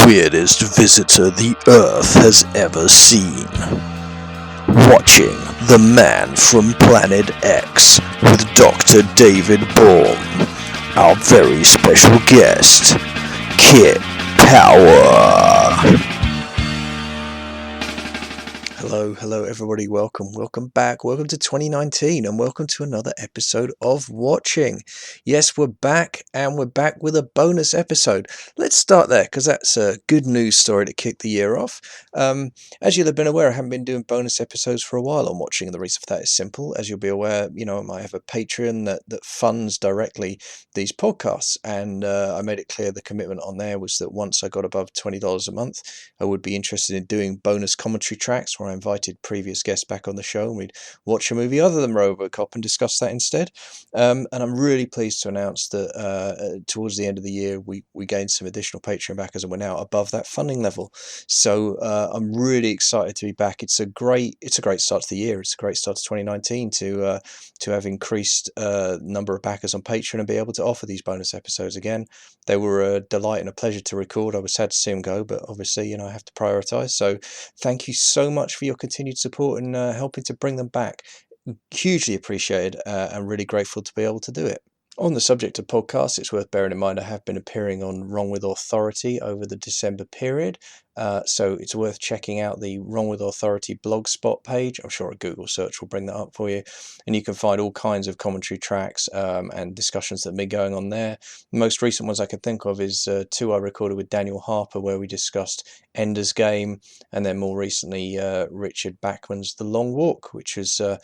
weirdest visitor the Earth has ever seen. Watching The Man from Planet X with Dr. David Baume, our very special guest, Kit Power. Hello everybody, welcome back, welcome to 2019 and welcome to another episode of Watching. Yes, we're back and we're back with a bonus episode. Let's start there because that's a good news story to kick the year off. As you'll have been aware, I haven't been doing bonus episodes for a while on Watching, and the reason for that is simple. As you'll be aware, I might have a Patreon that funds directly these podcasts, and I made it clear the commitment on there was that once I got above $20 a month, I would be interested in doing bonus commentary tracks where I invited previous guests back on the show and we'd watch a movie other than Robocop and discuss that instead. And I'm really pleased to announce that towards the end of the year we gained some additional Patreon backers and we're now above that funding level. So I'm really excited to be back. It's a great start to the year. It's a great start to 2019 to have increased number of backers on Patreon and be able to offer these bonus episodes again. They were a delight and a pleasure to record. I was sad to see them go, but obviously, I have to prioritize. So thank you so much for your continued support and helping to bring them back. Hugely appreciated and really grateful to be able to do it. On the subject of podcasts, it's worth bearing in mind I have been appearing on Wrong With Authority over the December period, so it's worth checking out the Wrong With Authority blogspot page. I'm sure a Google search will bring that up for you, and you can find all kinds of commentary tracks and discussions that have been going on there. The most recent ones I can think of is two I recorded with Daniel Harper where we discussed Ender's Game, and then more recently Richard Bachman's The Long Walk, which is a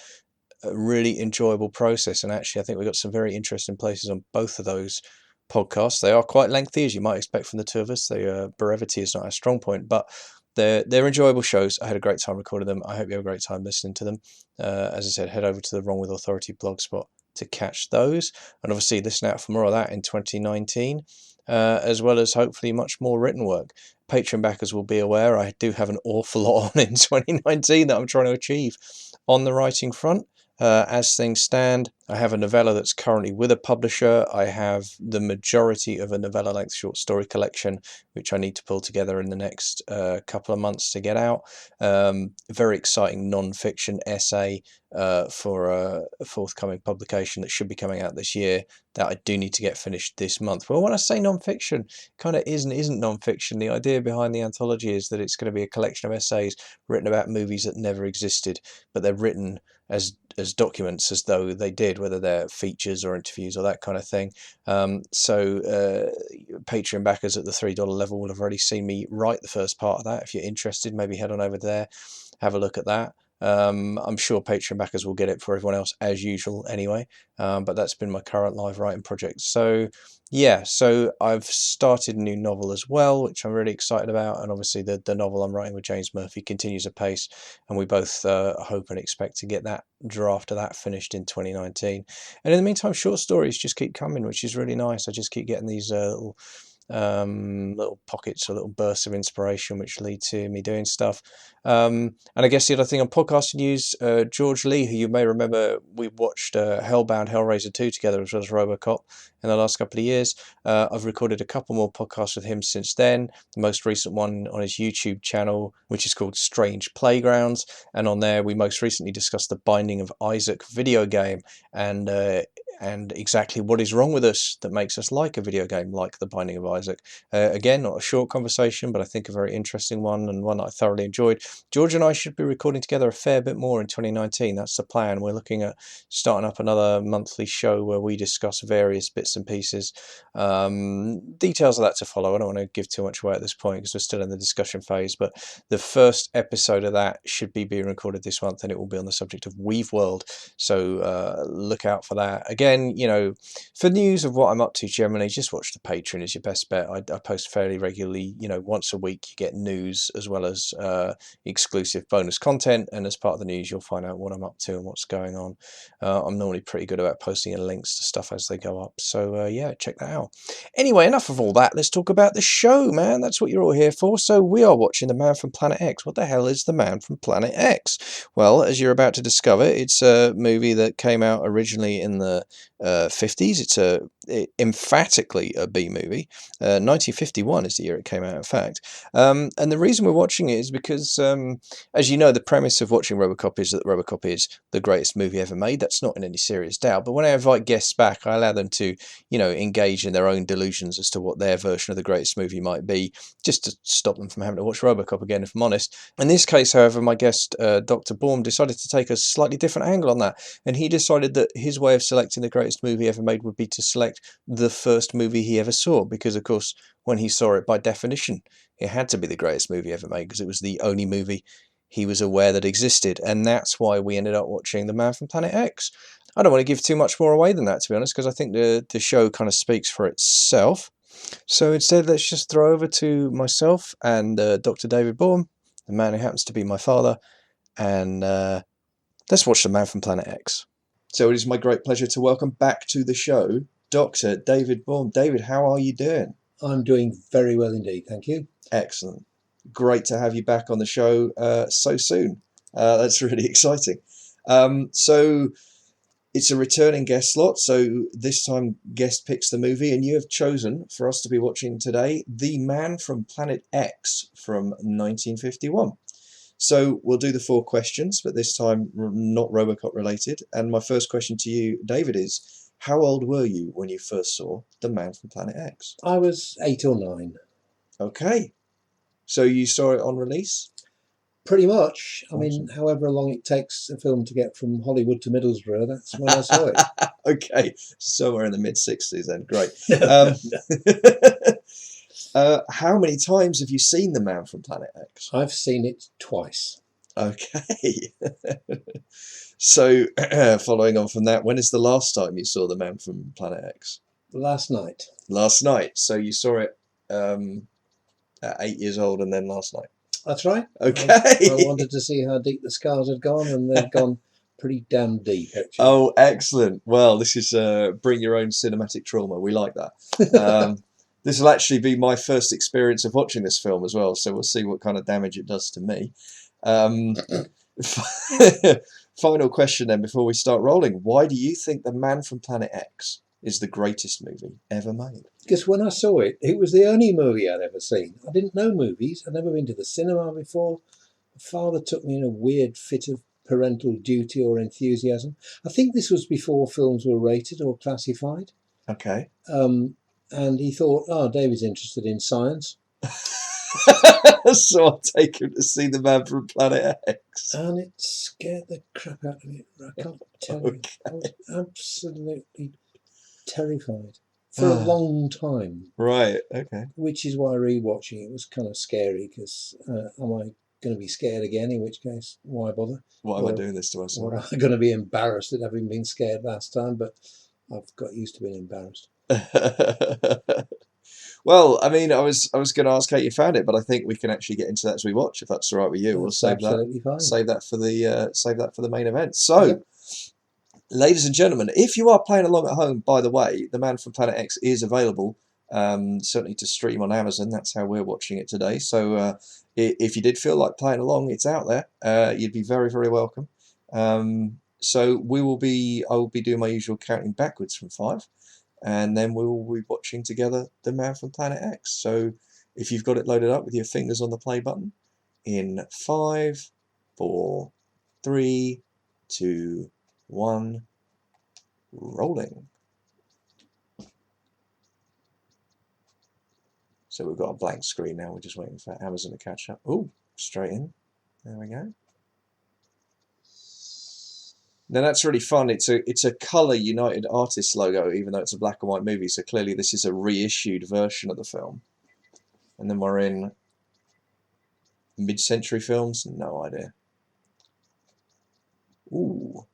really enjoyable process, and actually I think we've got some very interesting places on both of those podcasts. They are quite lengthy, as you might expect from the two of us. Brevity is not our strong point, but they're enjoyable shows. I had a great time recording them. I hope you have a great time listening to them. As I said, head over to the Wrong With Authority blogspot to catch those, and obviously listen out for more of that in 2019, as well as hopefully much more written work. Patreon backers will be aware I do have an awful lot on in 2019 that I'm trying to achieve on the writing front. As things stand, I have a novella that's currently with a publisher. I have the majority of a novella-length short story collection, which I need to pull together in the next couple of months to get out. Very exciting non-fiction essay for a forthcoming publication that should be coming out this year that I do need to get finished this month. Well, when I say non-fiction, kind of isn't non-fiction. The idea behind the anthology is that it's going to be a collection of essays written about movies that never existed, but they're written as documents as though they did, whether they're features or interviews or that kind of thing. So Patreon backers at the $3 level will have already seen me write the first part of that. If you're interested, maybe head on over there, have a look at that. I'm sure Patreon backers will get it for everyone else as usual anyway, but that's been my current live writing project. So yeah, so I've started a new novel as well, which I'm really excited about, and obviously the novel I'm writing with James Murphy continues apace, and we both hope and expect to get that draft of that finished in 2019. And in the meantime, short stories just keep coming, which is really nice. I just keep getting these little pockets or little bursts of inspiration which lead to me doing stuff. And I guess the other thing on podcast news, George Lee, who you may remember, we watched Hellbound Hellraiser 2 together as well as Robocop in the last couple of years. I've recorded a couple more podcasts with him since then. The most recent one on his YouTube channel, which is called Strange Playgrounds, and on there we most recently discussed the Binding of Isaac video game and exactly what is wrong with us that makes us like a video game like The Binding of Isaac. Again, not a short conversation, but I think a very interesting one and one that I thoroughly enjoyed. George and I should be recording together a fair bit more in 2019. That's the plan. We're looking at starting up another monthly show where we discuss various bits and pieces. Details of that to follow. I don't want to give too much away at this point because we're still in the discussion phase, but the first episode of that should be being recorded this month, and it will be on the subject of Weave World. So look out for that. Again, for news of what I'm up to generally, just watch the Patreon is your best bet. I post fairly regularly, once a week you get news as well as exclusive bonus content, and as part of the news you'll find out what I'm up to and what's going on. I'm normally pretty good about posting links to stuff as they go up, so yeah, check that out. Anyway, enough of all that, let's talk about the show, man. That's what you're all here for. So we are watching The Man from Planet X. What the hell is The Man from Planet X? Well, as you're about to discover, it's a movie that came out originally in the 50s. It's a emphatically a B movie. 1951 is the year it came out, in fact. And the reason we're watching it is because, as you know, the premise of watching Robocop is that Robocop is the greatest movie ever made. That's not in any serious doubt. But when I invite guests back, I allow them to, engage in their own delusions as to what their version of the greatest movie might be, just to stop them from having to watch Robocop again, if I'm honest. In this case, however, my guest, Dr. Baume, decided to take a slightly different angle on that. And he decided that his way of selecting the greatest movie ever made would be to select the first movie he ever saw, because of course when he saw it, by definition, it had to be the greatest movie ever made, because it was the only movie he was aware that existed. And that's why we ended up watching The Man from Planet X. I don't want to give too much more away than that, to be honest, because I think the show kind of speaks for itself. So instead, let's just throw over to myself and Dr. David Baume, the man who happens to be my father, and let's watch The Man from Planet X. So it is my great pleasure to welcome back to the show Dr. David Baume. David, how are you doing? I'm doing very well indeed, thank you. Excellent. Great to have you back on the show so soon. That's really exciting. So it's a returning guest slot. So this time guest picks the movie, and you have chosen for us to be watching today The Man from Planet X from 1951. So we'll do the 4 questions, but this time not Robocop related. And my first question to you, David, is how old were you when you first saw The Man from Planet X? I was 8 or 9. Okay. So you saw it on release? Pretty much. I Awesome. mean, however long it takes a film to get from Hollywood to Middlesbrough, that's when I saw it. Okay. Somewhere in the mid-60s then. Great. How many times have you seen The Man from Planet X? I've seen it twice. Okay. So, following on from that, when is the last time you saw The Man from Planet X? Last night. Last night. So you saw it at 8 years old, and then last night. That's right. Okay. I wanted to see how deep the scars had gone, and they've gone pretty damn deep, actually. Oh, excellent. Well, this is bring your own cinematic trauma. We like that. This will actually be my first experience of watching this film as well, so we'll see what kind of damage it does to me. Final question then before we start rolling. Why do you think The Man from Planet X is the greatest movie ever made? Because when I saw it, it was the only movie I'd ever seen. I didn't know movies. I'd never been to the cinema before. My father took me in a weird fit of parental duty or enthusiasm. I think this was before films were rated or classified. Okay. And he thought, oh, David's interested in science. So I'll take him to see The Man from Planet X. And it scared the crap out of me. I can't tell you. I was absolutely terrified for a long time. Right, okay. Which is why rewatching it was kind of scary, because am I going to be scared again? In which case, why bother? Why am I doing this to myself? Or am I going to be embarrassed at having been scared last time? But I've got used to being embarrassed. Well, I mean, I was going to ask how you found it, but I think we can actually get into that as we watch, if that's all right with you. We'll save that for the main event. So, yep. Ladies and gentlemen, if you are playing along at home, by the way, The Man from Planet X is available, certainly to stream on Amazon. That's how we're watching it today. So, if you did feel like playing along, it's out there. You'd be very, very welcome. So I will be doing my usual counting backwards from 5. And then we will be watching together The Man from Planet X. So if you've got it loaded up with your fingers on the play button, in 5, 4, 3, 2, 1, rolling. So we've got a blank screen now. We're just waiting for Amazon to catch up. Oh, straight in. There we go. Now that's really fun. It's a Colour United Artists logo, even though it's a black and white movie. So clearly this is a reissued version of the film. And then we're in mid-century films. No idea. Ooh.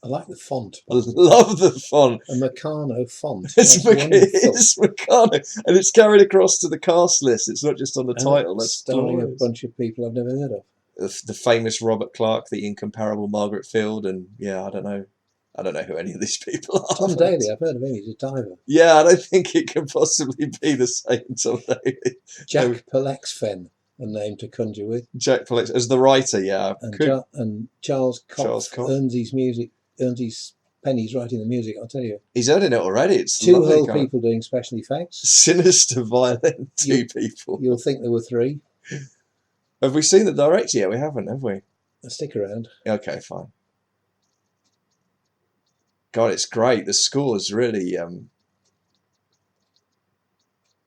I like the font. I love the font. A Meccano font. It's Meccano, and it's carried across to the cast list. It's not just on the title. That's starring a bunch of people I've never heard of. The famous Robert Clark, the incomparable Margaret Field, and yeah, I don't know who any of these people are. Tom Daly, I've heard of him. He's a diver. Yeah, I don't think it can possibly be the same Tom Daly. Jack Palexfen, a name to conjure with. Jack Palexfen as the writer, yeah. And Charles Kopp earns his pennies writing the music, I'll tell you. He's earning it already. It's Two lovely whole kind of people doing special effects. sinister violin. Two people. You'll think there were three. Have we seen the director yet? We haven't, have we? Stick around. Okay, fine. God, it's great. The score is really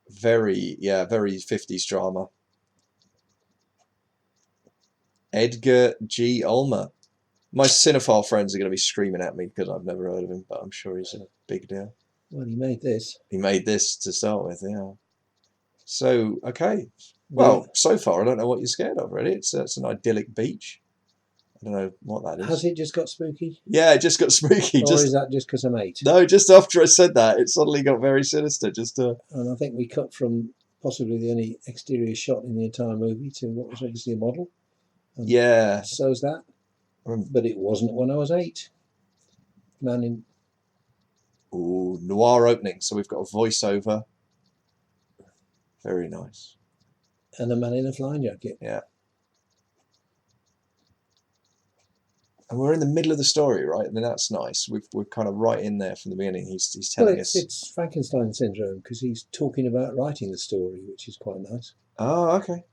very 50s drama. Edgar G. Ulmer. My cinephile friends are going to be screaming at me because I've never heard of him, but I'm sure he's a big deal. Well, he made this. He made this to start with, yeah. So, okay. Well, so far, I don't know what you're scared of, really. It's an idyllic beach. I don't know what that is. Has it just got spooky? Yeah, it just got spooky. Or is that just because I'm 8? No, just after I said that, it suddenly got very sinister. And I think we cut from possibly the only exterior shot in the entire movie to what was obviously a model. And yeah. so's that. But it wasn't when I was 8. Man in... Ooh, noir opening. So we've got a voiceover. Very nice. And a man in a flying jacket. Yeah. And we're in the middle of the story, right? I mean, that's nice. We're kind of right in there from the beginning. He's telling us. It's Frankenstein syndrome because he's talking about writing the story, which is quite nice. Oh, okay.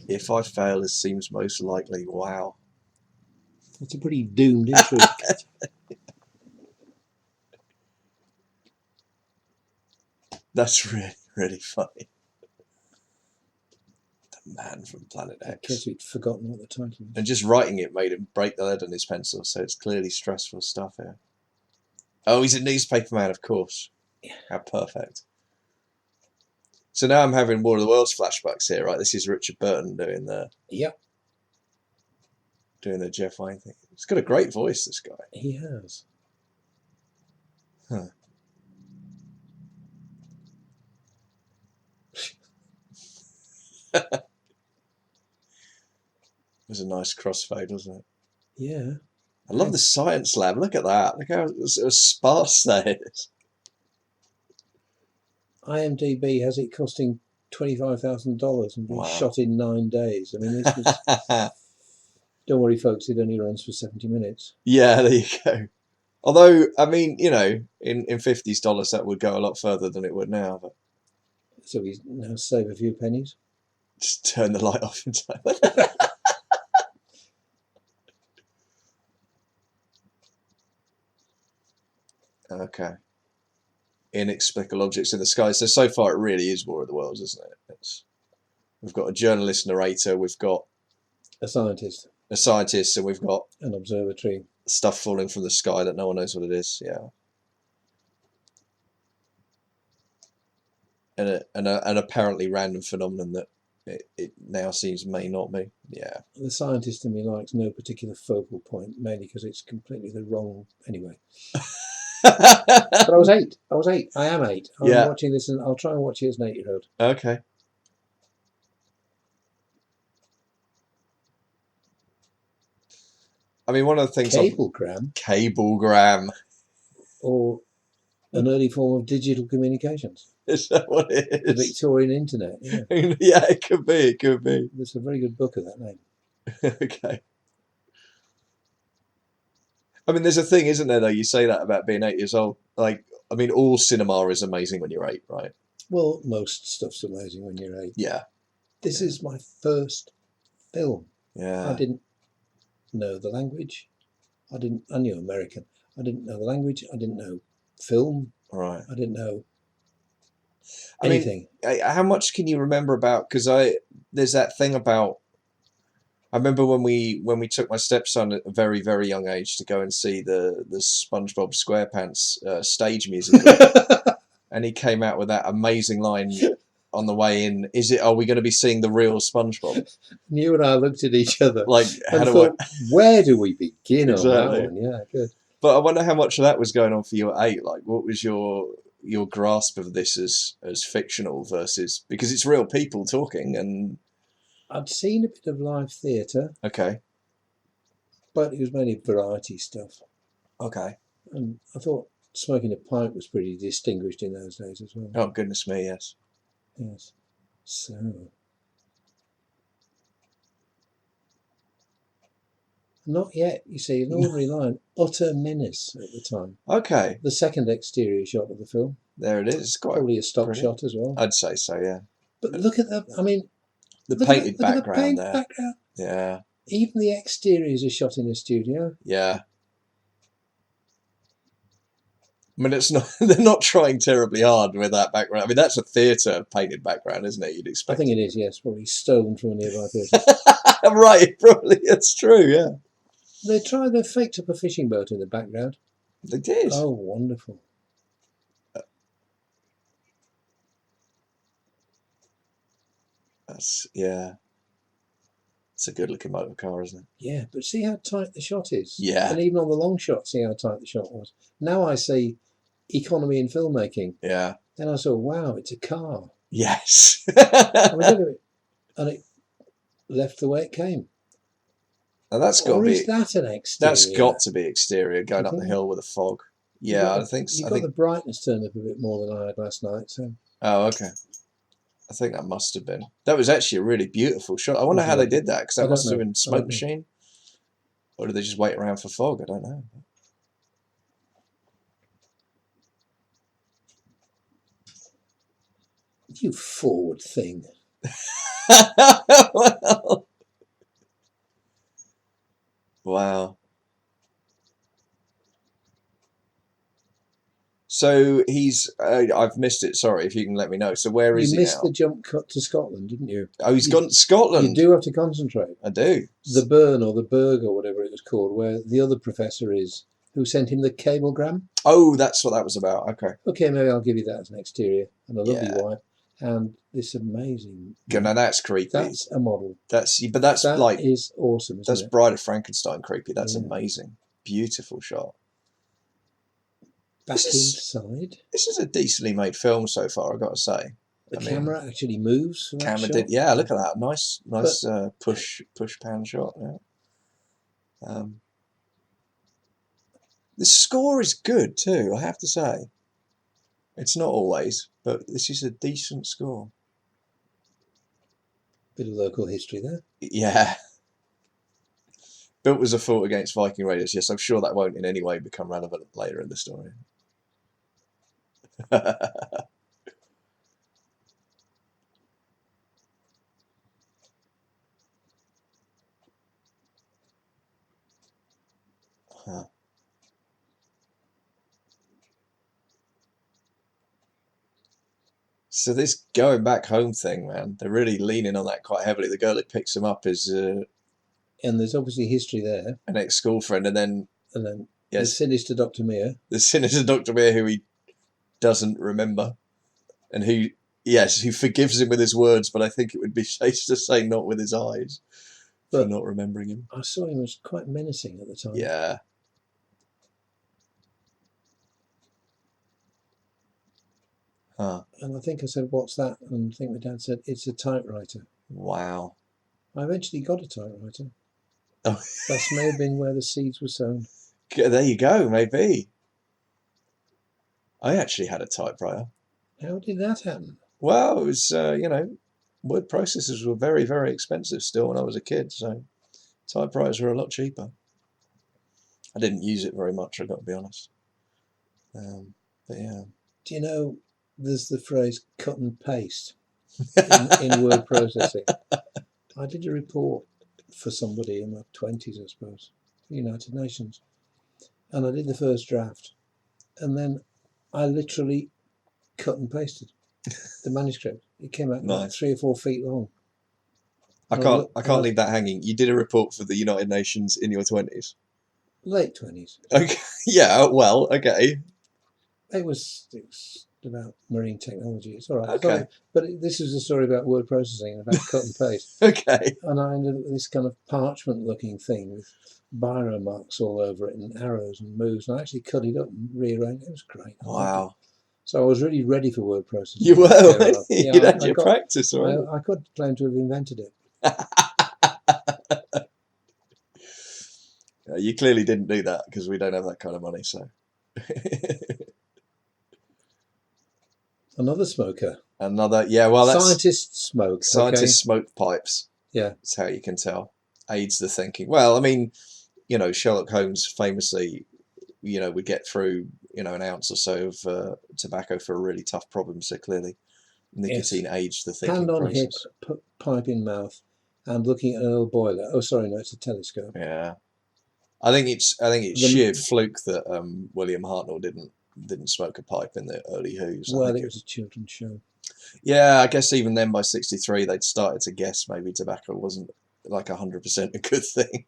If I fail, it seems most likely. Wow. It's a pretty doomed intro. That's really, really funny. The man from Planet X. In case we'd forgotten what the title was. And just writing it made him break the lead on his pencil, so it's clearly stressful stuff here. Oh, he's a newspaper man, of course. Yeah. How perfect. So now I'm having War of the Worlds flashbacks here, right? This is Richard Burton doing the... Yep. Doing the Jeff Wayne thing. He's got a great voice, this guy. He has. Huh. It was a nice crossfade, wasn't it? Yeah. I love the science lab. Look at that. Look how sparse that is. IMDb has it costing $25,000 and being Wow. shot in 9 days. I mean, this was... Don't worry, folks. It only runs for 70 minutes. Yeah, there you go. Although, I mean, you know, in 50s dollars, that would go a lot further than it would now. But So we now save a few pennies. just turn the light off in time. Okay. Inexplicable objects in the sky. So far it really is War of the Worlds, isn't it? We've got a journalist narrator, we've got A scientist. a scientist, and we've got An observatory. stuff falling from the sky that no one knows what it is. Yeah. And an apparently random phenomenon that it now seems may not be. Yeah. The scientist in me likes no particular focal point, mainly because it's completely the wrong... Anyway. But I was 8. I am 8. I'm watching this and I'll try and watch it as an 8-year-old. Okay. I mean, one of the things... Cablegram. Or an early form of digital communications. Is that what it is? The Victorian internet. Yeah. Yeah, it could be. It could be. There's a very good book of that name. Okay. I mean, there's a thing, isn't there, though? You say that about being 8 years old. Like, I mean, all cinema is amazing when you're 8, right? Well, most stuff's amazing when you're 8. Yeah. This is my first film. Yeah. I didn't know the language. I knew American. I didn't know the language. I didn't know film. Right. I didn't know anything. I mean, how much can you remember about? Because there's that thing about. I remember when we took my stepson at a very, very young age to go and see the SpongeBob SquarePants stage musical, and he came out with that amazing line on the way in. Are we going to be seeing the real SpongeBob? And you and I looked at each other like, and thought, where do we begin on that one? Yeah, good. But I wonder how much of that was going on for you at 8. Like, what was your grasp of this as fictional versus, because it's real people talking? And I'd seen a bit of live theatre. Okay. But it was mainly variety stuff. Okay. And I thought smoking a pipe was pretty distinguished in those days as well. Oh, goodness me, yes. Yes. So. Not yet. You see, an ordinary line, utter menace at the time. Okay, The second exterior shot of the film, there it is. It's quite probably a stock brilliant. shot as well. I'd say so, yeah. But look at that. I mean, The look painted at the background paint there. background. Yeah, Even the exteriors are shot in a studio. yeah. I mean, it's not. They're not trying terribly hard with that background. I mean, that's a theatre painted background, isn't it? You'd I expect. think it is, yes, probably stolen from a nearby theatre. Right, probably. It's true, yeah. They faked up a fishing boat in the background. They did. Oh, wonderful. Yeah. It's a good looking motor car, isn't it? Yeah, but see how tight the shot is. Yeah. And even on the long shot, see how tight the shot was. Now I see economy in filmmaking. Yeah. Then I saw, wow, it's a car. Yes. I mean, look at it. And it left the way it came. Now that's got to Or be. is that an exterior? That's got to be exterior, going You up the think? hill with a fog. Yeah, I think. You've I got think. the brightness turned up a bit more than I had last night. So Oh, okay. I think that must have been. That was actually a really beautiful shot. I wonder how they did that, because I that don't must have know. been I smoke don't know. machine, or did they just wait around for fog? I don't know. You forward thing. Well, wow. So he's. I've missed it. Sorry, if you can let me know. So where is You he missed now? the jump cut to Scotland, didn't you? Oh, he's you- gone to Scotland. You do have to concentrate. I do. The Burn or the Berg or whatever it was called, where the other professor is, who sent him the cablegram. Oh, that's what that was about. Okay. Okay, maybe I'll give you that as an exterior. And a lovely Yeah. wife. And this amazing. Okay, now that's creepy. That's a model. That's That like is awesome, isn't that's it? Bride of Frankenstein creepy. That's Yeah. amazing. Beautiful shot. Back This is- inside. This is a decently made film so far, I've got to say. The I mean, camera actually moves for that Camera shot. did, yeah. Look at that, nice push pan shot. Yeah. The score is good too, I have to say. It's not always, but this is a decent score. Bit of local history there. Yeah. Built as a fort against Viking raiders. Yes, I'm sure that won't in any way become relevant later in the story. Huh. So this going back home thing, man, they're really leaning on that quite heavily. The girl that picks him up is And there's obviously history there. an ex-school friend, and then And then the yes, sinister Dr. Meir. the sinister Dr. Weir, who he doesn't remember, and who forgives him with his words, but I think it would be safe to say not with his eyes for But not remembering him. I saw him as quite menacing at the time. Yeah. Huh. And I think I said, "What's that?" And I think my dad said, "It's a typewriter." Wow. I eventually got a typewriter. Oh. That may have been where the seeds were sown. There you go, maybe. I actually had a typewriter. How did that happen? Well, it was, word processors were very, very expensive still when I was a kid, so typewriters were a lot cheaper. I didn't use it very much, I've got to be honest. But yeah. Do you know, there's the phrase cut and paste in word processing. I did a report for somebody in my 20s, I suppose, the United Nations. And I did the first draft. And then I literally cut and pasted the manuscript. It came out like Nice. 3 or 4 feet long. I can't leave that hanging. You did a report for the United Nations in your 20s. Late 20s. Okay. Yeah, well, okay. It was about marine technology. It's all right. Okay. Sorry. But this is a story about word processing and about cut and paste. Okay. And I ended up with this kind of parchment-looking thing with biro marks all over it and arrows and moves. And I actually cut it up and rearranged. It was great. I liked it. Wow. So I was really ready for word processing. You were, Yeah, weren't you? You'd had your practice, right? I could claim to have invented it. You clearly didn't do that because we don't have that kind of money, so. Another smoker. Another, yeah, well, that's. Scientists smoke. Scientists smoke pipes. Yeah. That's how you can tell. Aids the thinking. Well, I mean, Sherlock Holmes famously, would get through, an ounce or so of tobacco for a really tough problem. So clearly, Yes. nicotine aids the Hand thinking on hip, process. pipe in mouth, and looking at an old boiler. Oh, sorry, no, it's a telescope. Yeah, I think it's The, sheer fluke that William Hartnell didn't smoke a pipe in the early Who's. I well, think it was a children's show. yeah, I guess even then by '63 they'd started to guess maybe tobacco wasn't like 100% a good thing.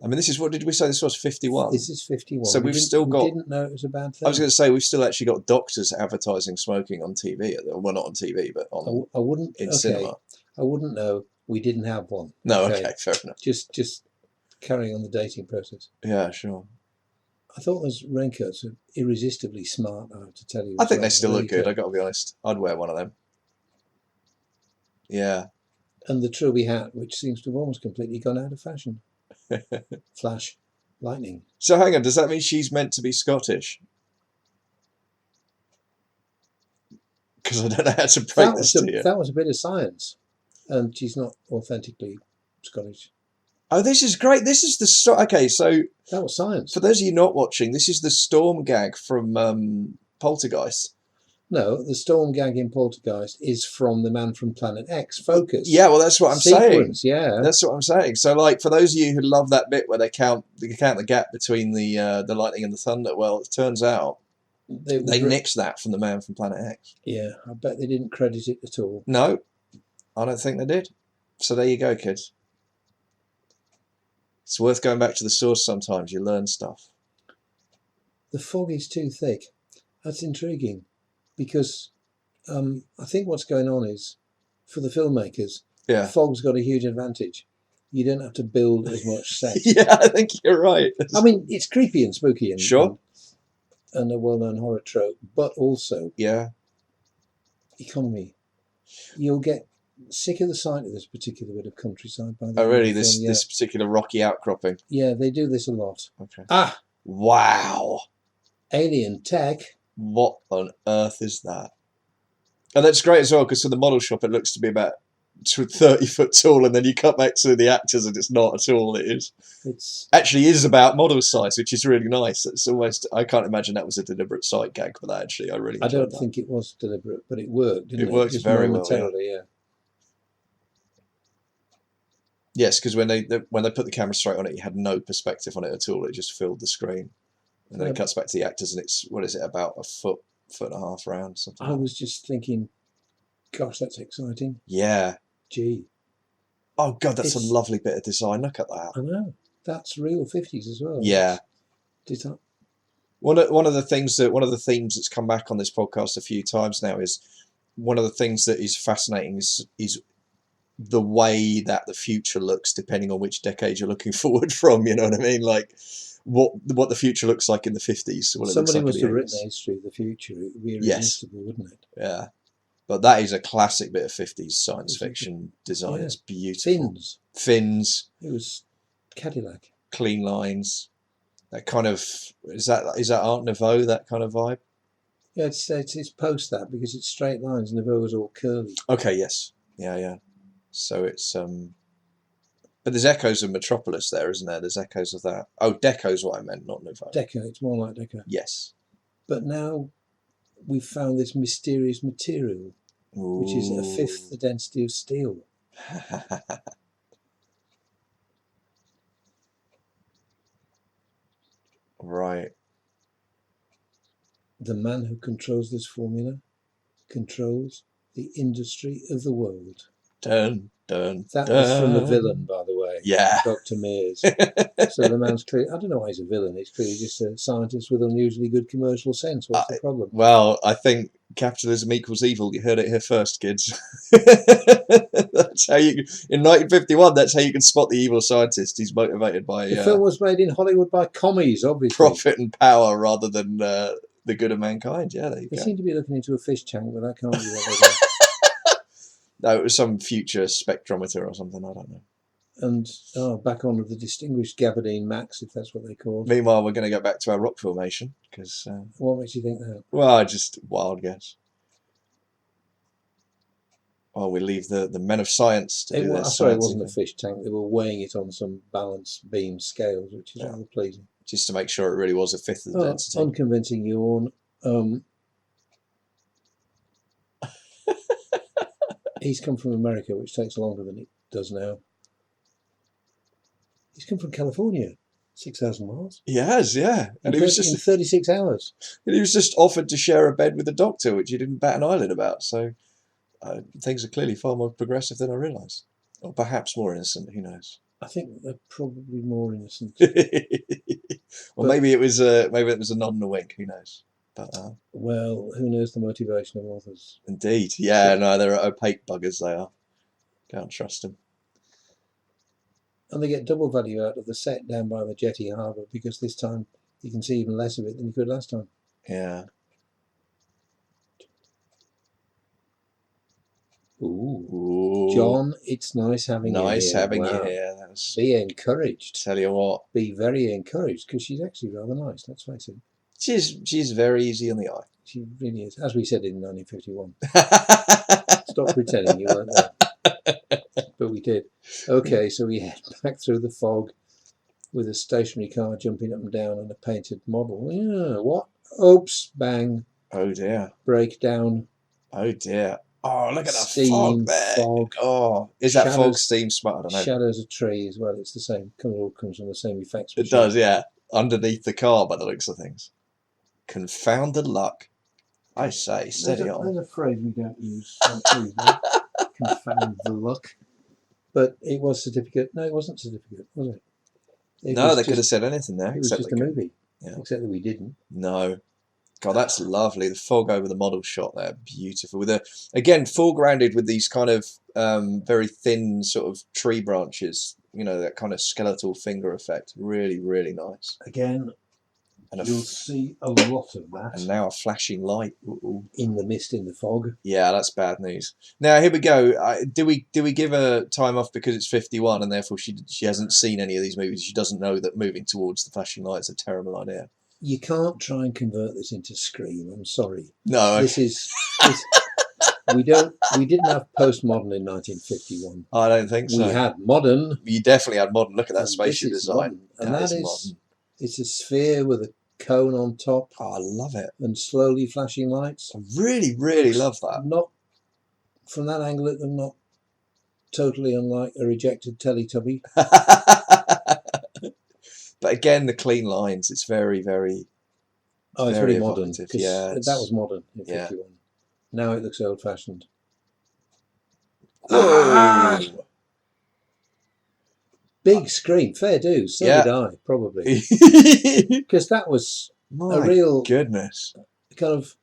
I mean, this is what did we say this was 51? This is 51. So We we've didn't. still We got. didn't know it was a bad I was thing. going to say we've still actually got doctors advertising smoking on TV. Well, not on TV, but I wouldn't. in Okay, cinema. I wouldn't know. We didn't have one. No, Okay, okay, fair enough. just carrying on the dating process. Yeah, sure. I thought those raincoats were irresistibly smart. I have to tell you I as think well. they still There look you good. go. I got to be honest. I'd wear one of them. Yeah. And the Trilby hat, which seems to have almost completely gone out of fashion. Flash, lightning. So hang on, does that mean she's meant to be Scottish? Because I don't know how to break this to you. That was a bit of science, and she's not authentically Scottish. Oh, this is great. This is the okay. So That was science. for those of you not watching, this is the storm gag from Poltergeist. No, the storm gag in Poltergeist is from the Man from Planet X. Focus. Yeah, well, that's what I'm Sequence, saying. yeah. That's what I'm saying. So, like, for those of you who love that bit where they count the gap between the lightning and the thunder, well, it turns out they nixed that from the Man from Planet X. Yeah, I bet they didn't credit it at all. No, I don't think they did. So there you go, kids. It's worth going back to the source sometimes. You learn stuff. The fog is too thick. That's intriguing, because I think what's going on is, for the filmmakers, Yeah. fog's got a huge advantage. You don't have to build as much set. Yeah, I think you're right. I mean, it's creepy and spooky and Sure. and a well-known horror trope, but also Yeah. economy. You'll get sick of the sight of this particular bit of countryside by the Oh, end of really? the film, yeah. This particular rocky outcropping. Yeah, they do this a lot. Okay. Ah, Wow. alien tech. What on earth is that? And that's great as well, because for the model shop, it looks to be about 30 foot tall, and then you cut back to the actors, and it's not at all. It's actually is about model size, which is really nice. It's almost, I can't imagine that was a deliberate sight gag for that. Actually, I really. I don't that. think it was deliberate, but it worked. Didn't it? It worked Just very well. momentarily, yeah. Yes, because when they put the camera straight on it, you had no perspective on it at all. It just filled the screen, and then it cuts back to the actors, and it's what is it, about a foot and a half round, something. I was just thinking, gosh, that's exciting. Yeah. Gee. Oh God, that's a lovely bit of design. Look at that. I know. That's real 50s as well. Yeah. One of the themes that's come back on this podcast a few times now is one of the things that is fascinating is the way that the future looks depending on which decade you're looking forward from. You know what I mean? Like what the future looks like in the 50s. Somebody must have written a history of the future. It would be irresistible, wouldn't it? Yeah. But that is a classic bit of 50s science fiction design. Yeah. It's beautiful. Fins. It was Cadillac. Clean lines. That kind of is that Art Nouveau, that kind of vibe? Yeah, it's post that, because it's straight lines. Nouveau was all curly. Okay, yes. Yeah. So it's but there's echoes of Metropolis there, isn't there? There's echoes of that. Oh, Deco's what I meant, not Nouveau. Deco, it's more like Deco. Yes. But now we've found this mysterious material, which is a fifth the density of steel. Right. The man who controls this formula controls the industry of the world. That was from the villain, by the way. Yeah. Dr. Mears. So the man's clearly, I don't know why he's a villain. He's clearly just a scientist with unusually good commercial sense. What's the problem? Well, I think capitalism equals evil. You heard it here first, kids. That's how you, in 1951, that's how you can spot the evil scientist. He's motivated by... The film was made in Hollywood by commies, obviously. Profit and power rather than the good of mankind. Yeah, there you go. They seem to be looking into a fish tank, but that can't be what they're doing. No, it was some future spectrometer or something, I don't know. And back on with the distinguished Gabardine Max, if that's what they call it. Meanwhile, we're going to go back to our rock formation, because... what makes you think that? Well, just wild guess. Oh, we leave the men of science to do their Sorry, it sciencey wasn't a thing. fish tank. They were weighing it on some balance beam scales, which is Yeah. rather pleasing. Just to make sure it really was a fifth of the density. Unconvincing yawn. He's come from America, which takes longer than it does now. He's come from California, 6,000 miles. He has, yeah. And he was in just 36 hours. he was just offered to share a bed with the doctor, which he didn't bat an eyelid about. So things are clearly far more progressive than I realised, or perhaps more innocent. Who knows? I think they're probably more innocent. Well, maybe it was a nod and a wink. Who knows? But well, who knows the motivation of authors? Indeed, yeah. No, they're opaque buggers. They are. Can't trust them. And they get double value out of the set down by the jetty harbour, because this time you can see even less of it than you could last time. Yeah. Ooh. John, it's nice having you here. Nice having you here. Be encouraged. Tell you what. Be very encouraged, because she's actually rather nice, let's face it. She's very easy on the eye. She really is, as we said in 1951. Stop pretending you weren't there. But we did. Okay, so we head back through the fog with a stationary car jumping up and down and a painted model. Yeah, what? Oops, bang. Oh dear. Breakdown. Oh dear. Oh, look at the steam, fog there. Fog. Oh, is that fog steam smart? I don't know. Shadows of trees. Well, it's the same. It all comes from the same effects machine. It does, yeah. Underneath the car, by the looks of things. Confounded luck. I say, steady on. There's a phrase we don't use. Confound the luck. But it was certificate. No, it wasn't certificate, was it? No, they could have said anything there. It was just a movie. Yeah. Except that we didn't. No. God, that's lovely. The fog over the model shot there, beautiful. With again, foregrounded with these kind of very thin sort of tree branches. You know, that kind of skeletal finger effect. Really, really nice. Again, and you'll see a lot of that. And now a flashing light. Ooh. In the mist, in the fog. Yeah, that's bad news. Now here we go. Do we give her time off because it's 51 and therefore she hasn't seen any of these movies? She doesn't know that moving towards the flashing light is a terrible idea. You can't try and convert this into Scream. I'm sorry. No, this is. We didn't have postmodern in 1951. I don't think so. We had modern. You definitely had modern. Look at that spatial design. Modern. And that is modern. It's a sphere with a cone on top. Oh, I love it. And slowly flashing lights. I really, really love that. Not from that angle, it not totally unlike a rejected Teletubby. But again, the clean lines. It's very, very. Oh, it's very modern. Yeah, that was modern in 51. Now it looks old-fashioned. Big scream, fair dues. So did I, probably. Because that was a real goodness kind of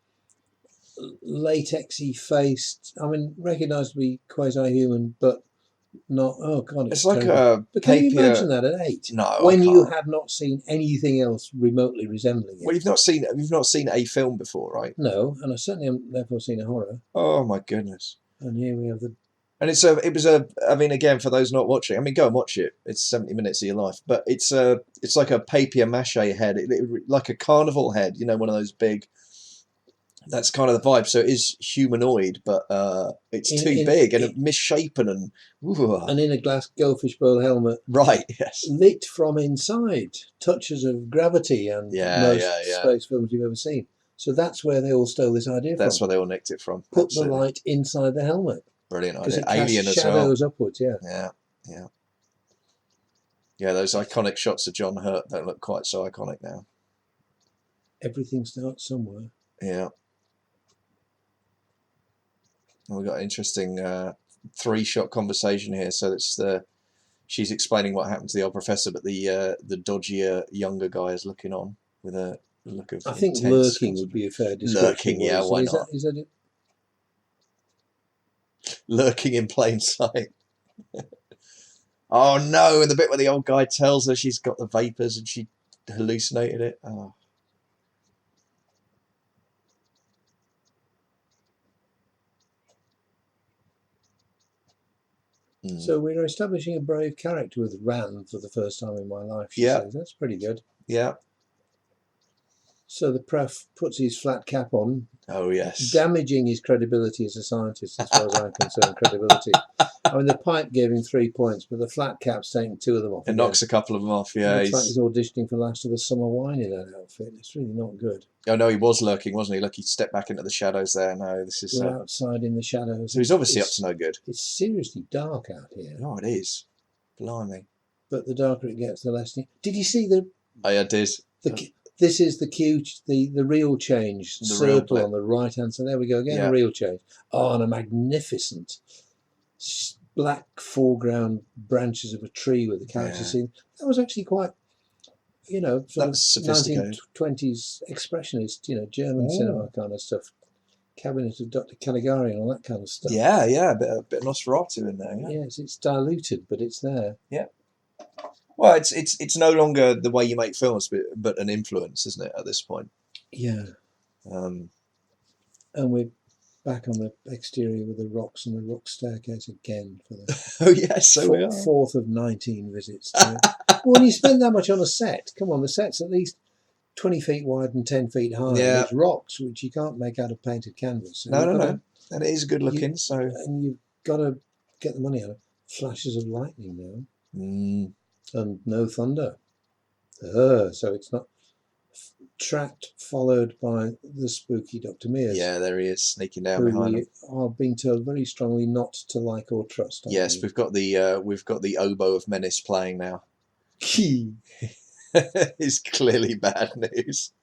latexy faced. I mean, recognised to be quasi-human, but not. Oh God, it's like a. But can you imagine that at 8? No, when you had not seen anything else remotely resembling it. Well, you've not seen a film before, right? No, and I certainly haven't therefore seen a horror. Oh my goodness! And here we have the. And I mean, again, for those not watching, I mean, go and watch it. It's 70 minutes of your life, but it's like a papier-mâché head, like a carnival head. You know, one of those big. That's kind of the vibe. So it is humanoid, but it's too big and misshapen and. Ooh. And in a glass goldfish bowl helmet. Right. Yes. Lit from inside. Touches of gravity and most space films you've ever seen. So that's where they all stole this idea from. That's where they all nicked it from. Put the light inside the helmet. Brilliant idea. Because it Alien casts as well. shadows upwards. Yeah. Yeah. Yeah. Yeah. Those iconic shots of John Hurt don't look quite so iconic now. Everything starts somewhere. Yeah. We've got an interesting 3-shot conversation here. So it's she's explaining what happened to the old professor, but the dodgier younger guy is looking on with a look of. I think lurking would be a fair description. Lurking, yeah, why not? Is that it? Lurking in plain sight. Oh no! And the bit where the old guy tells her she's got the vapors and she hallucinated it. Oh. So we're establishing a brave character with Ran for the first time in my life. She says. That's pretty good. Yeah. So the prof puts his flat cap on, Oh yes. damaging his credibility as a scientist, as far as I'm concerned. Credibility. I mean, the pipe gave him 3 points, but the flat cap's taking 2 of them off. It knocks a couple of them off. It Yeah, looks like he's auditioning for Last of the Summer Wine in that outfit. It's really not good. Oh no, he was lurking, wasn't he? Look, he stepped back into the shadows there. No, this is. We're outside in the shadows. So he's obviously up to no good. It's seriously dark out here. Oh, it is. Blimey. But the darker it gets, the less. Did you see the? I did. This is the cue, the real change The circle real on the right hand. So there we go again. Yeah. A real change. Oh, and a magnificent black foreground branches of a tree with the character scene. That was actually quite, sort of 1920s expressionist, German cinema kind of stuff. Cabinet of Dr. Caligari and all that kind of stuff. Yeah, a bit of Nosferatu in there. Yeah. Yes, it's diluted, but it's there. Yeah. Well, it's no longer the way you make films, but an influence, isn't it? At this point. Yeah. And we're back on the exterior with the rocks and the rock staircase again for the oh yes, so we are. 4th of 19 visits to it. Well, when you spend that much on a set, come on, the set's at least 20 feet wide and 10 feet high. Yeah. And it's rocks, which you can't make out of painted canvas. So No. And it is good looking, so. And you've got to get the money out of flashes of lightning now. And no thunder. So it's not tracked, followed by the spooky Dr. Mears. Yeah, there he is, sneaking down who behind him. we are being told very strongly not to like or trust. Yes, we've got the oboe of menace playing now. It's clearly bad news.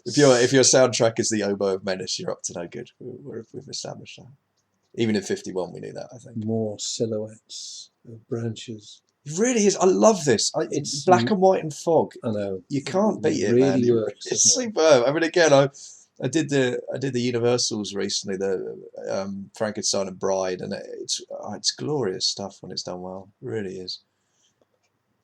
If your soundtrack is the oboe of menace, you're up to no good. We've established that. Even in 51, we knew that, I think. More silhouettes of branches. It really is. I love this. It's black and white and fog. I know. You can't beat it, really man. Works, It's superb. I mean, again, I did the Universals recently, the Frankenstein and Bride, and it's glorious stuff when it's done well. It really is.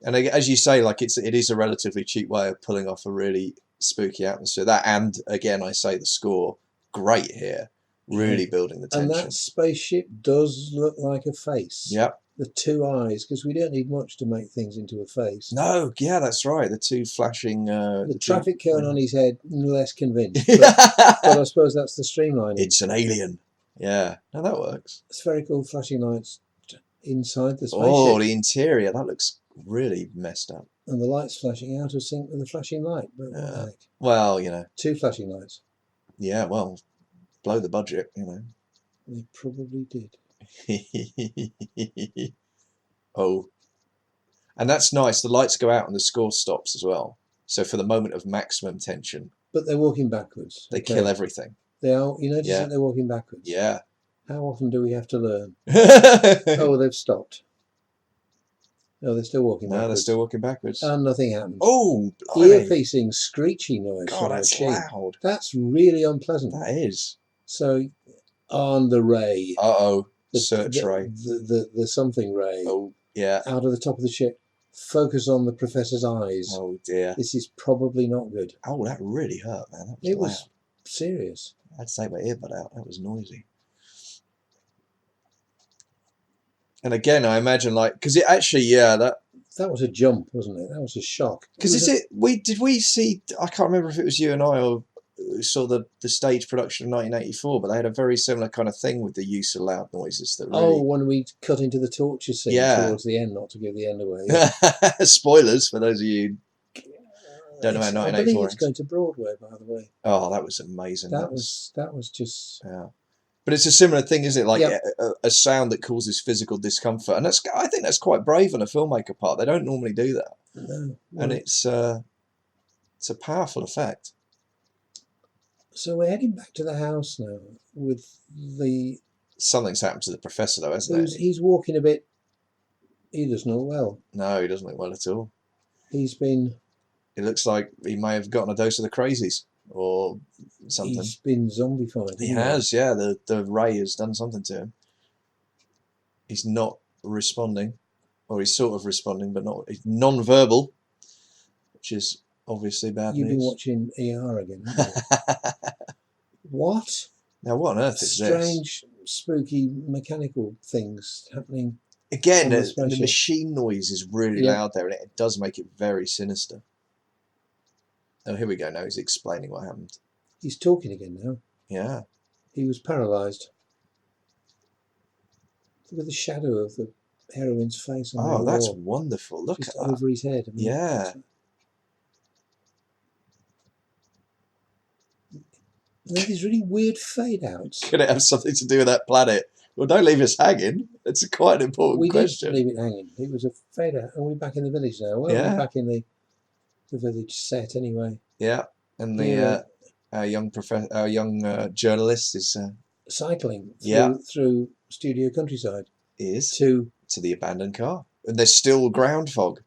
And as you say, like it is a relatively cheap way of pulling off a really spooky atmosphere. That, and again, I say the score, great here, really building the tension. And that spaceship does look like a face. Yep. The 2 eyes, because we don't need much to make things into a face. No, yeah, that's right. The 2 flashing. The traffic cone on his head, less convinced. But I suppose that's the streamlining. It's an alien. Yeah, no, that works. It's very cool flashing lights inside the spaceship. Oh, the interior, that looks really messed up. And the lights flashing out of sync with the flashing light. But what the heck? Well, 2 flashing lights. Yeah, well, blow the budget, They probably did. Oh, and that's nice. The lights go out and the score stops as well. So for the moment of maximum tension, but they're walking backwards. They kill everything. They are. You notice that they're walking backwards. Yeah. How often do we have to learn? Oh, they've stopped. No, they're still walking backwards. No, they're still walking backwards. And nothing happens. Oh, ear-piercing, screechy noise. God, that's loud. That's really unpleasant. That is. So, on the ray. Uh-oh. Search ray. The something ray. Oh, yeah. Out of the top of the ship. Focus on the professor's eyes. Oh, dear. This is probably not good. Oh, that really hurt, man. That was it loud. Was serious. I'd take my earbud out. That was noisy. And again, I imagine, because it actually, that was a jump, wasn't it? That was a shock. Because did we see? I can't remember if it was you and I or saw the stage production of 1984, but they had a very similar kind of thing with the use of loud noises. That really... when we cut into the torture scene towards the end, not to give the end away. Spoilers for those of you who don't know about 1984. I believe it's going to Broadway, by the way. Oh, that was amazing. That was just. Yeah. But it's a similar thing, isn't it? Like a sound that causes physical discomfort, and I think that's quite brave on a filmmaker part. They don't normally do that, and it's a powerful effect. So we're heading back to the house now with the. Something's happened to the professor, though, hasn't it? He's walking a bit. He doesn't look well. No, he doesn't look well at all. He's been. It looks like he may have gotten a dose of the crazies. Or something. He's been zombified. He has, yeah. The ray has done something to him. He's not responding, or he's sort of responding, but not. He's non-verbal, which is obviously bad news. You've been watching ER again. What? Now, what on earth is this? Strange, spooky, mechanical things happening. Again, the machine noise is really loud there, and it does make it very sinister. Oh, here we go. Now he's explaining what happened. He's talking again now. Yeah. He was paralysed. Look at the shadow of the heroine's face on the Oh, that's wall, wonderful. Look just at that. over his head. I mean, Yeah. and then these really weird fade outs. Could it have something to do with that planet? Well, don't leave us hanging. It's quite an important question. We did leave it hanging. It was a fade out. Are we back in the village now? Well, Yeah. we're back in the village set anyway. Yeah. And Here, our young journalist is cycling Yeah. through studio countryside to the abandoned car. And there's still ground fog.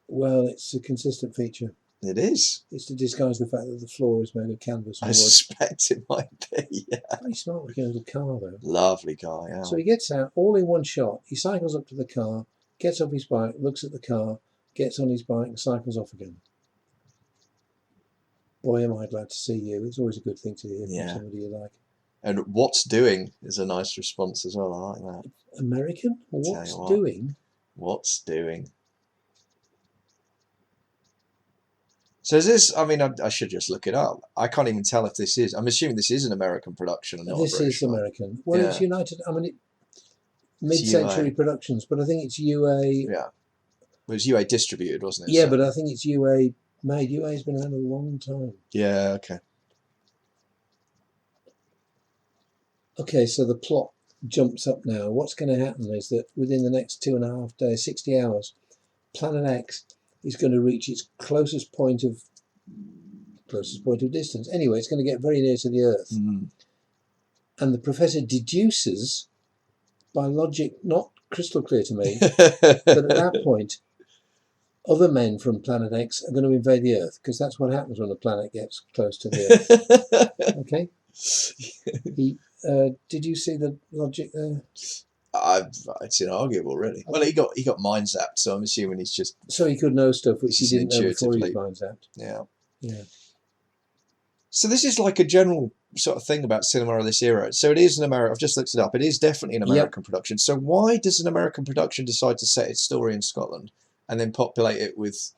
Well, it's a consistent feature. It is. It's to disguise the fact that the floor is made of canvas and I wood. suspect it might be, yeah. Very smart looking little car, though. Lovely car, yeah. So he gets out all in one shot. He cycles up to the car, gets off his bike, looks at the car, gets on his bike and cycles off again. Boy, am I glad to see you. It's always a good thing to hear from somebody you like. And what's doing is a nice response as well. I like that. American? What's doing? What's doing? So is this, I mean, I should just look it up. I can't even tell if this is, I'm assuming this is an American production and not This a British is American. Well, it's United, I mean, mid-century productions, but I think it's UA. Yeah. It was UA distributed, wasn't it? Yeah, but I think it's UA made. UA's been around a long time. Yeah, okay. Okay, so the plot jumps up now. What's going to happen is that within the next 2.5 days, 60 hours, Planet X is going to reach its closest point of distance. Anyway, it's going to get very near to the Earth. Mm-hmm. And the professor deduces, by logic not crystal clear to me, that at that point, other men from Planet X are going to invade the Earth, because that's what happens when a planet gets close to the Earth. Okay? Did you see the logic there? It's inarguable, really. Well, he got mind zapped, so I'm assuming he's just. So he could know stuff which he didn't know before he was mind zapped. Yeah. Yeah. So this is like a general sort of thing about cinema of this era. So it is an American. I've just looked it up. It is definitely an American production. So why does an American production decide to set its story in Scotland and then populate it with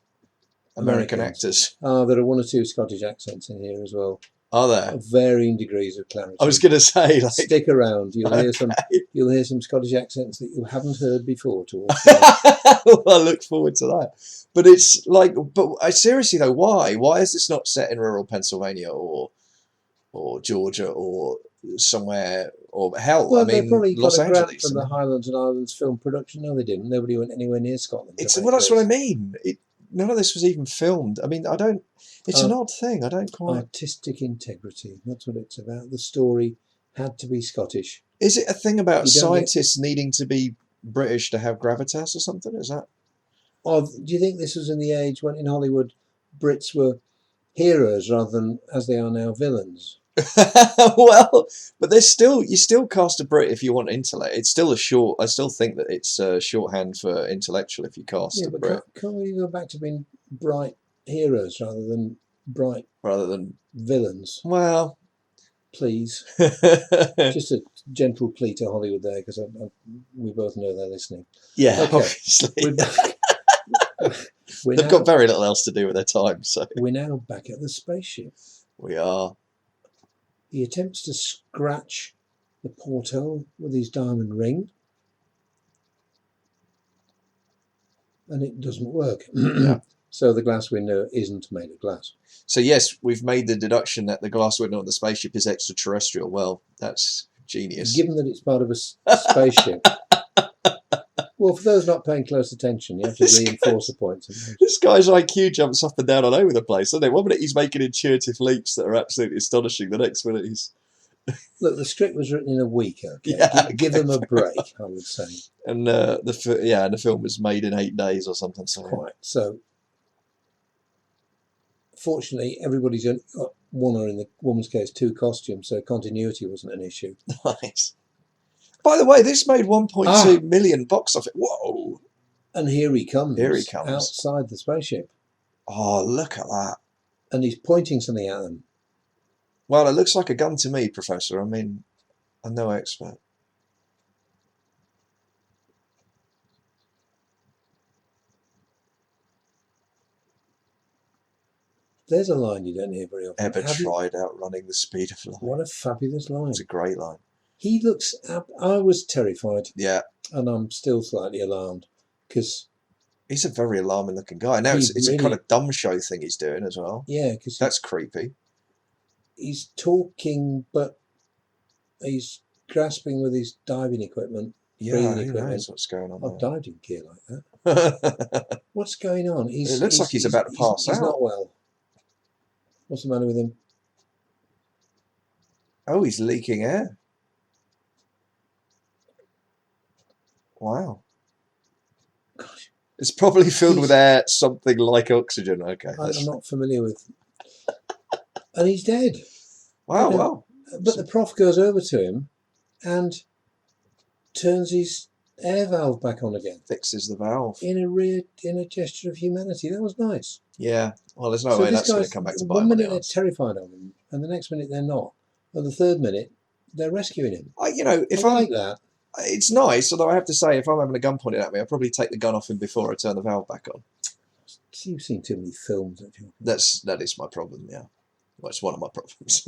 American actors? There are one or two Scottish accents in here as well. Are there? Of varying degrees of clarity. I was going to say, like, stick around. You'll hear some Scottish accents that you haven't heard before. Well, I look forward to that. But it's like, seriously though, why? Why is this not set in rural Pennsylvania or Georgia or somewhere, or hell, well, I mean, they probably Los got a grant Angeles from the Highlands and Islands Film Production. No, they didn't. Nobody went anywhere near Scotland. Well, that's what I mean. None of this was even filmed. I mean, it's an odd thing. I don't quite. Artistic integrity. That's what it's about. The story had to be Scottish. Is it a thing about scientists needing to be British to have gravitas or something? Is that? Or do you think this was in the age when in Hollywood Brits were heroes rather than, as they are now, villains? Well, but you still cast a Brit if you want intellect. It's still I still think that it's shorthand for intellectual if you cast a Brit. Can't we go back to being bright heroes rather than villains? Well, please. Just a gentle plea to Hollywood there, because we both know they're listening. Yeah, okay. Obviously. They've got very little else to do with their time, so. We're now back at the spaceship. We are. He attempts to scratch the porthole with his diamond ring, and it doesn't work. Yeah. So the glass window isn't made of glass. So yes, we've made the deduction that the glass window on the spaceship is extraterrestrial. Well, that's genius. Given that it's part of a spaceship. Well, for those not paying close attention, you have to reinforce the point. This guy's IQ jumps up and down all over the place, doesn't it? One minute he's making intuitive leaps that are absolutely astonishing. The next minute he's... Look, the script was written in a week, okay? Yeah, give them a break, I would say. And the film was made in 8 days or something. So. Quite. So, fortunately, everybody's got one, or in the woman's case, 2 costumes, so continuity wasn't an issue. Nice. By the way, this made 1.2 million box office. Whoa! And here he comes. Here he comes. Outside the spaceship. Oh, look at that. And he's pointing something at them. Well, it looks like a gun to me, Professor. I mean, I'm no expert. There's a line you don't hear very often. Ever tried outrunning the speed of light? What a fabulous line. It's a great line. He looks... I was terrified. Yeah. And I'm still slightly alarmed because... He's a very alarming looking guy. Now it's really, a kind of dumb show thing he's doing as well. Yeah, because... That's creepy. He's talking, but he's grasping with his diving equipment. Yeah, who knows what's going on I've dived in gear like that. What's going on? It looks like he's about to pass out. He's not well. What's the matter with him? Oh, he's leaking air. Wow. Gosh. It's probably filled with air, something like oxygen. Okay. I'm not familiar with. And he's dead. Wow, wow. But the prof goes over to him and turns his air valve back on again. Fixes the valve. In a gesture of humanity. That was nice. Yeah. Well, there's no way that's going to come back to bite him. 1 minute they're terrified of him, and the next minute they're not. And the third minute they're rescuing him. If I like that. It's nice, although I have to say, if I'm having a gun pointed at me, I'll probably take the gun off him before I turn the valve back on. You've seen too many films, haven't you? That is my problem, yeah. Well, it's one of my problems.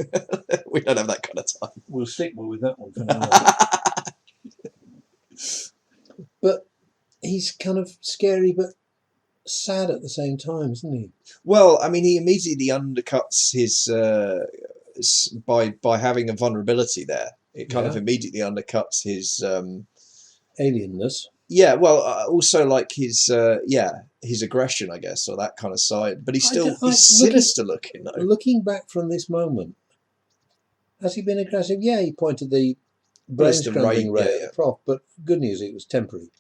We don't have that kind of time. We'll stick with that one for now. But he's kind of scary, but sad at the same time, isn't he? Well, I mean, he immediately undercuts his by having a vulnerability there. It kind of immediately undercuts his alienness. Yeah, well, also like his aggression, I guess, or that kind of side. But he's sinister looking, though. Looking back from this moment, has he been aggressive? Yeah, he pointed the brain-scrambling ray at the prof, but good news, it was temporary.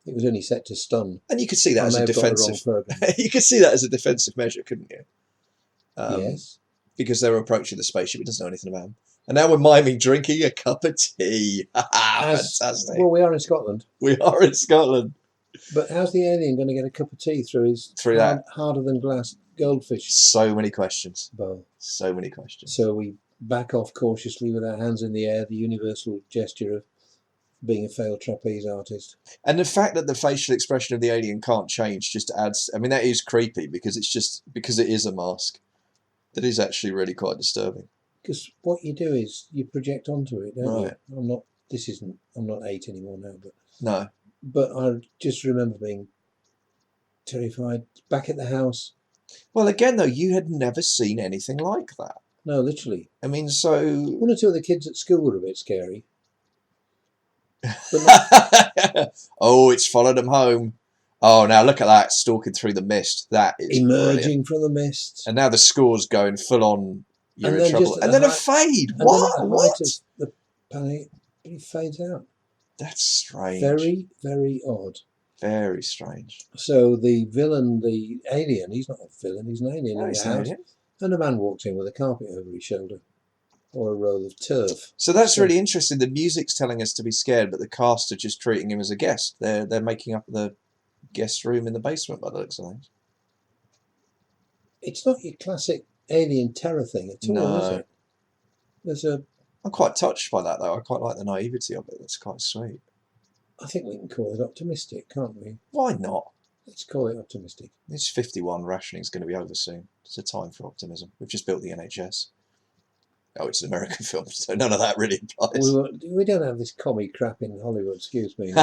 It was only set to stun. And you could see that as a defensive. You could see that as a defensive measure, couldn't you? Yes. Because they were approaching the spaceship, it doesn't know anything about them. And now we're miming drinking a cup of tea. Fantastic. Well, we are in Scotland. We are in Scotland. But how's the alien going to get a cup of tea through his harder than glass goldfish? So many questions. Bowl. So many questions. So we back off cautiously with our hands in the air, the universal gesture of being a failed trapeze artist. And the fact that the facial expression of the alien can't change just adds... I mean, that is creepy because it is a mask. That is actually really quite disturbing. Because what you do is you project onto it, don't you? I'm not 8 anymore now, but no. But I just remember being terrified back at the house. Well, again, though, you had never seen anything like that. No, literally. I mean, so 1 or 2 of the kids at school were a bit scary. Oh, it's followed them home. Oh, now look at that, stalking through the mist. That is emerging brilliant. From the mist. And now the score's going full on. You're in trouble. And then a fade. What? What? The panic, he fades out. That's strange. Very, very odd. Very strange. So the villain, the alien, he's not a villain, he's an alien in the house. And a man walks in with a carpet over his shoulder. Or a roll of turf. So that's really interesting. The music's telling us to be scared, but the cast are just treating him as a guest. They're making up the guest room in the basement by the looks of things. It's not your classic alien terror thing at all, is it? I'm quite touched by that, though. I quite like the naivety of it. That's quite sweet. I think we can call it optimistic, can't we? Why not? Let's call it optimistic. It's 51. Rationing's going to be over soon. It's a time for optimism. We've just built the NHS. Oh, it's an American film, so none of that really applies. We don't have this commie crap in Hollywood, excuse me.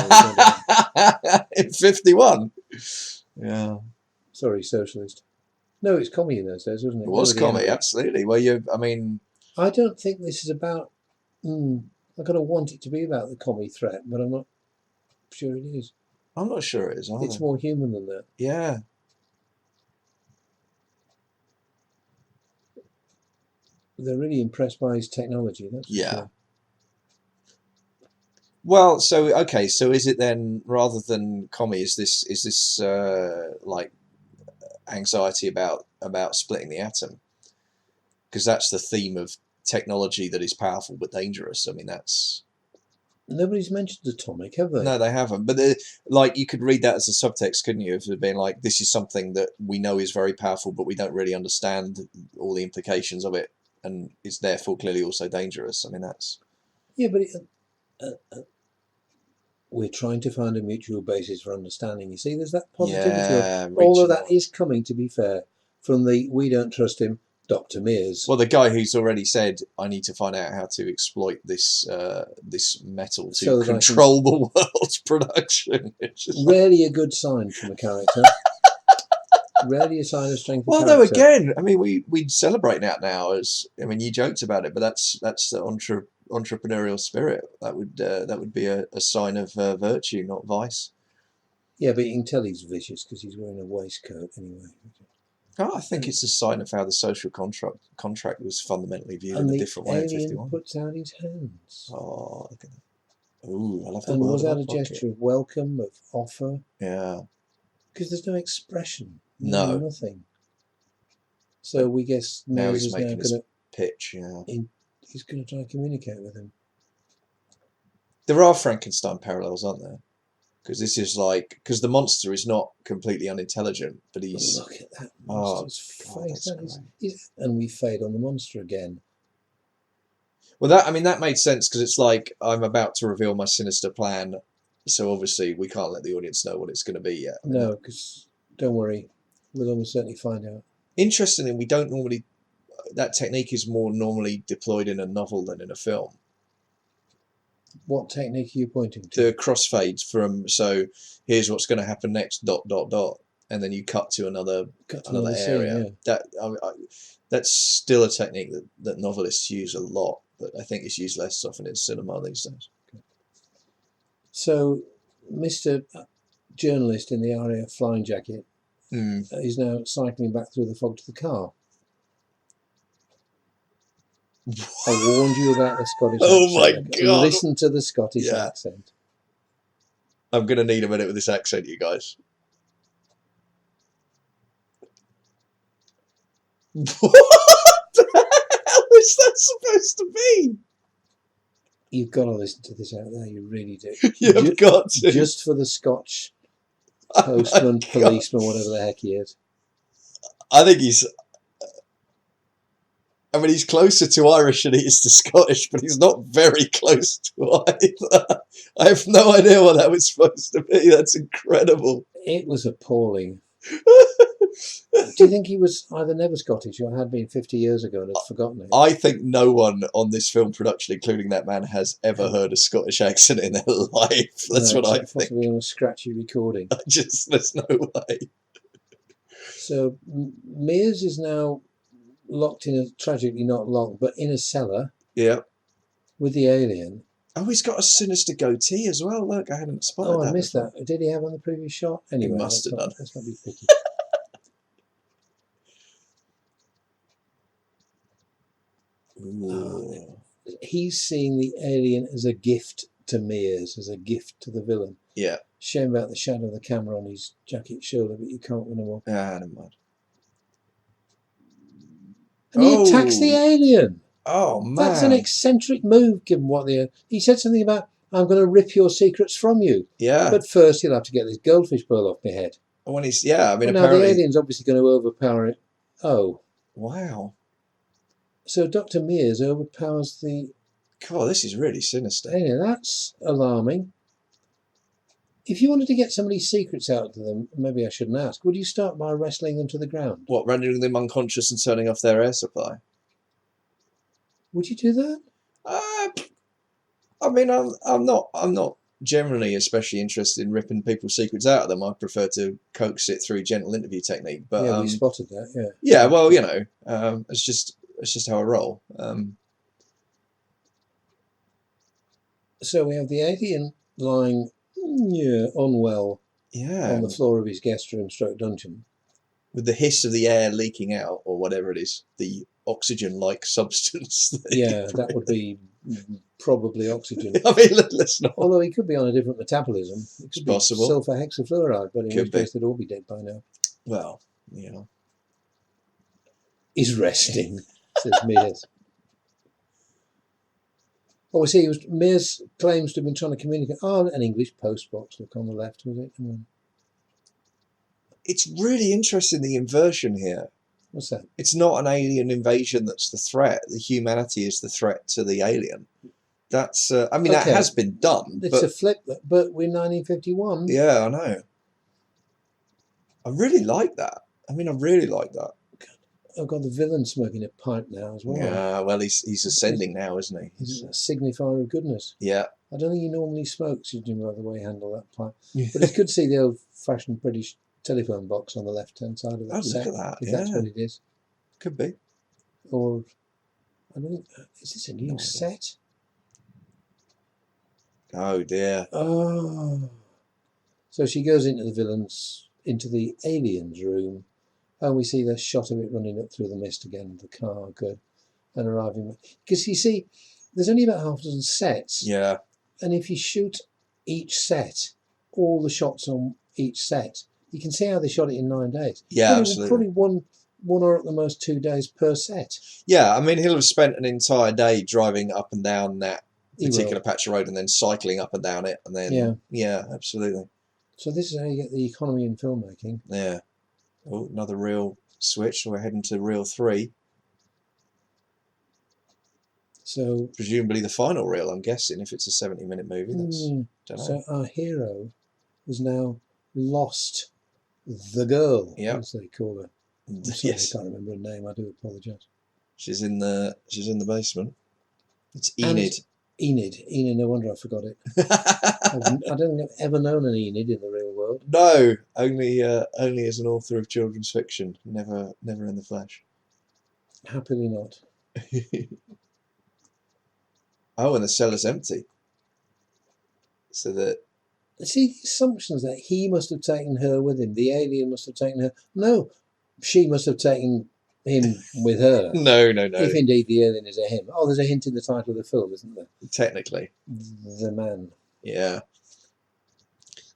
In 51? Yeah. Sorry, socialist. No, it's commie in those days, wasn't it? It was commie, absolutely. Well, I don't think this is about... I'm going to want it to be about the commie threat, but I'm not sure it is. I'm not sure it is either. It's more human than that. Yeah. They're really impressed by his technology. That's sure. Well, so is it then, rather than commie, is this like anxiety about splitting the atom? Because that's the theme of technology that is powerful but dangerous. I mean, that's... Nobody's mentioned atomic, have they? No, they haven't. But you could read that as a subtext, couldn't you? If it had been like, this is something that we know is very powerful, but we don't really understand all the implications of it, and it's therefore clearly also dangerous. I mean, that's... Yeah, but we're trying to find a mutual basis for understanding. You see, there's that positivity. Yeah, all of that is coming, to be fair. from the "We don't trust him" Dr. Mears. Well, the guy who's already said, I need to find out how to exploit this this metal to So that I can- control the world's production. It's just like- Rarely a good sign from a character. Rarely a sign of strength of well, though, character. again, I mean, we'd celebrate that now as, I mean, you joked about it, but that's the entrepreneurial spirit. That would be a sign of virtue, not vice. Yeah, but you can tell he's vicious because he's wearing a waistcoat anyway. Oh, I think it's a sign of how the social contract was fundamentally viewed in And a the different way in alien 51. puts out his hands. Oh, look at that. Ooh, I love the And world was of that my a pocket. gesture of welcome, of offer? Yeah. Because there's no expression. No. Nothing. So we guess Now Mears he's is now making going his to... pitch, yeah. He's going to try and communicate with him. There are Frankenstein parallels, aren't there? Because this is like, because the monster is not completely unintelligent, but he's... Look at that monster's God, face. that's And we fade on the monster again. Well, that made sense, because it's like, I'm about to reveal my sinister plan, so obviously we can't let the audience know what it's going to be yet. I mean, No, because don't worry, we'll almost certainly find out. interestingly, we don't normally... That technique is more normally deployed in a novel than in a film. What technique are you pointing to? The crossfades from, so here's what's going to happen next, ... and then you cut to another area. Scene, yeah. That's still a technique that novelists use a lot, but I think it's used less often in cinema these days. So, Mr. Journalist in the RAF flying jacket is now cycling back through the fog to the car. I warned you about the Scottish accent. Oh my God. Listen to the Scottish Yeah. accent. I'm going to need a minute with this accent, you guys. What the hell is that supposed to mean? You've got to listen to this out there, you really do. You've got to. Just for the Scotch postman, policeman, whatever the heck he is. I think he's closer to Irish than he is to Scottish, but he's not very close to either. I have no idea what that was supposed to be. That's incredible. It was appalling. Do you think he was either never Scottish or had been 50 years ago and had forgotten it? I think no one on this film production, including that man, has ever heard a Scottish accent in their life. That's what I think. Possibly on a scratchy recording. There's no way. So Mears is now locked in tragically not locked, but in a cellar. Yeah. With the alien. Oh, he's got a sinister goatee as well. Look, I hadn't spotted that. Oh, I missed that. Did he have on the previous shot? Anyway, he must have done. Let's not be picky. He's seeing the alien as a gift to Mears, as a gift to the villain. Yeah. Shame about the shadow of the camera on his jacket shoulder, but you can't win them all. Ah, never mind. And he attacks the alien. Oh, man. That's an eccentric move, given what he said something about, I'm going to rip your secrets from you. Yeah. But first he'll have to get this goldfish pearl off my head. When he's, yeah, I mean, well, apparently... now the alien's obviously going to overpower it. Oh. Wow. So Dr. Mears overpowers the... God, this is really sinister. Alien. That's alarming. If you wanted to get somebody's secrets out to them, maybe I shouldn't ask, would you start by wrestling them to the ground? What, rendering them unconscious and turning off their air supply? Would you do that? I mean, I'm not generally especially interested in ripping people's secrets out of them. I prefer to coax it through gentle interview technique. But yeah, we spotted that. Yeah. Yeah, well, you know, it's just how I roll. So we have the alien lying, unwell, on the floor of his guest room / dungeon, with the hiss of the air leaking out, or whatever it is, the oxygen-like substance. That would be probably oxygen. I mean, let's not. Although he could be on a different metabolism. It could It's possible. Be sulfur hexafluoride, but in which Could case they'd all be dead by now. Well, you know. He's resting, says Mears. Oh, we see, Mears claims to have been trying to communicate. Oh, an English postbox, look on the left, was it? It's really interesting, the inversion here. What's that? It's not an alien invasion that's the threat. The humanity is the threat to the alien. That's, I mean, that has been done. It's a flip, but we're 1951. Yeah, I know. I really like that. I mean, I really like that. I've got the villain smoking a pipe now as well. Yeah, well, he's ascending now, isn't he? He's a signifier of goodness. Yeah. I don't think he normally smokes, judging by the way he handled that pipe. But it's good to see the old-fashioned British telephone box on the left-hand side of that Oh, set, look at that. if Yeah. that's what it is. Could be. Or, I don't think, is this a new No idea. set? Oh, dear. Oh. So she goes into the aliens room, and we see the shot of it running up through the mist again, the car good, and arriving. Because you see, there's only about half a dozen sets. Yeah. And if you shoot each set, all the shots on each set, you can see how they shot it in 9 days. Yeah, absolutely. Probably one or at the most 2 days per set. Yeah, I mean, he'll have spent an entire day driving up and down that particular patch of road and then cycling up and down it. And then, yeah, absolutely. So this is how you get the economy in filmmaking. Yeah. Oh, another reel switch. We're heading to reel 3. So presumably the final reel, I'm guessing, if it's a 70-minute movie. Don't know. So our hero has now lost the girl, as they call her. I'm sorry, Yes. I can't remember her name. I do apologise. She's in the basement. It's Enid. Enid. No wonder I forgot it. I don't think I've ever known an Enid in the real world. No, only as an author of children's fiction. Never in the flesh. Happily not. Oh, and the cellar's empty. So that... See, the assumptions that he must have taken her with him. The alien must have taken her. No, she must have taken him with her. No. If indeed the alien is a him. Oh, there's a hint in the title of the film, isn't there? Technically. The Man. Yeah.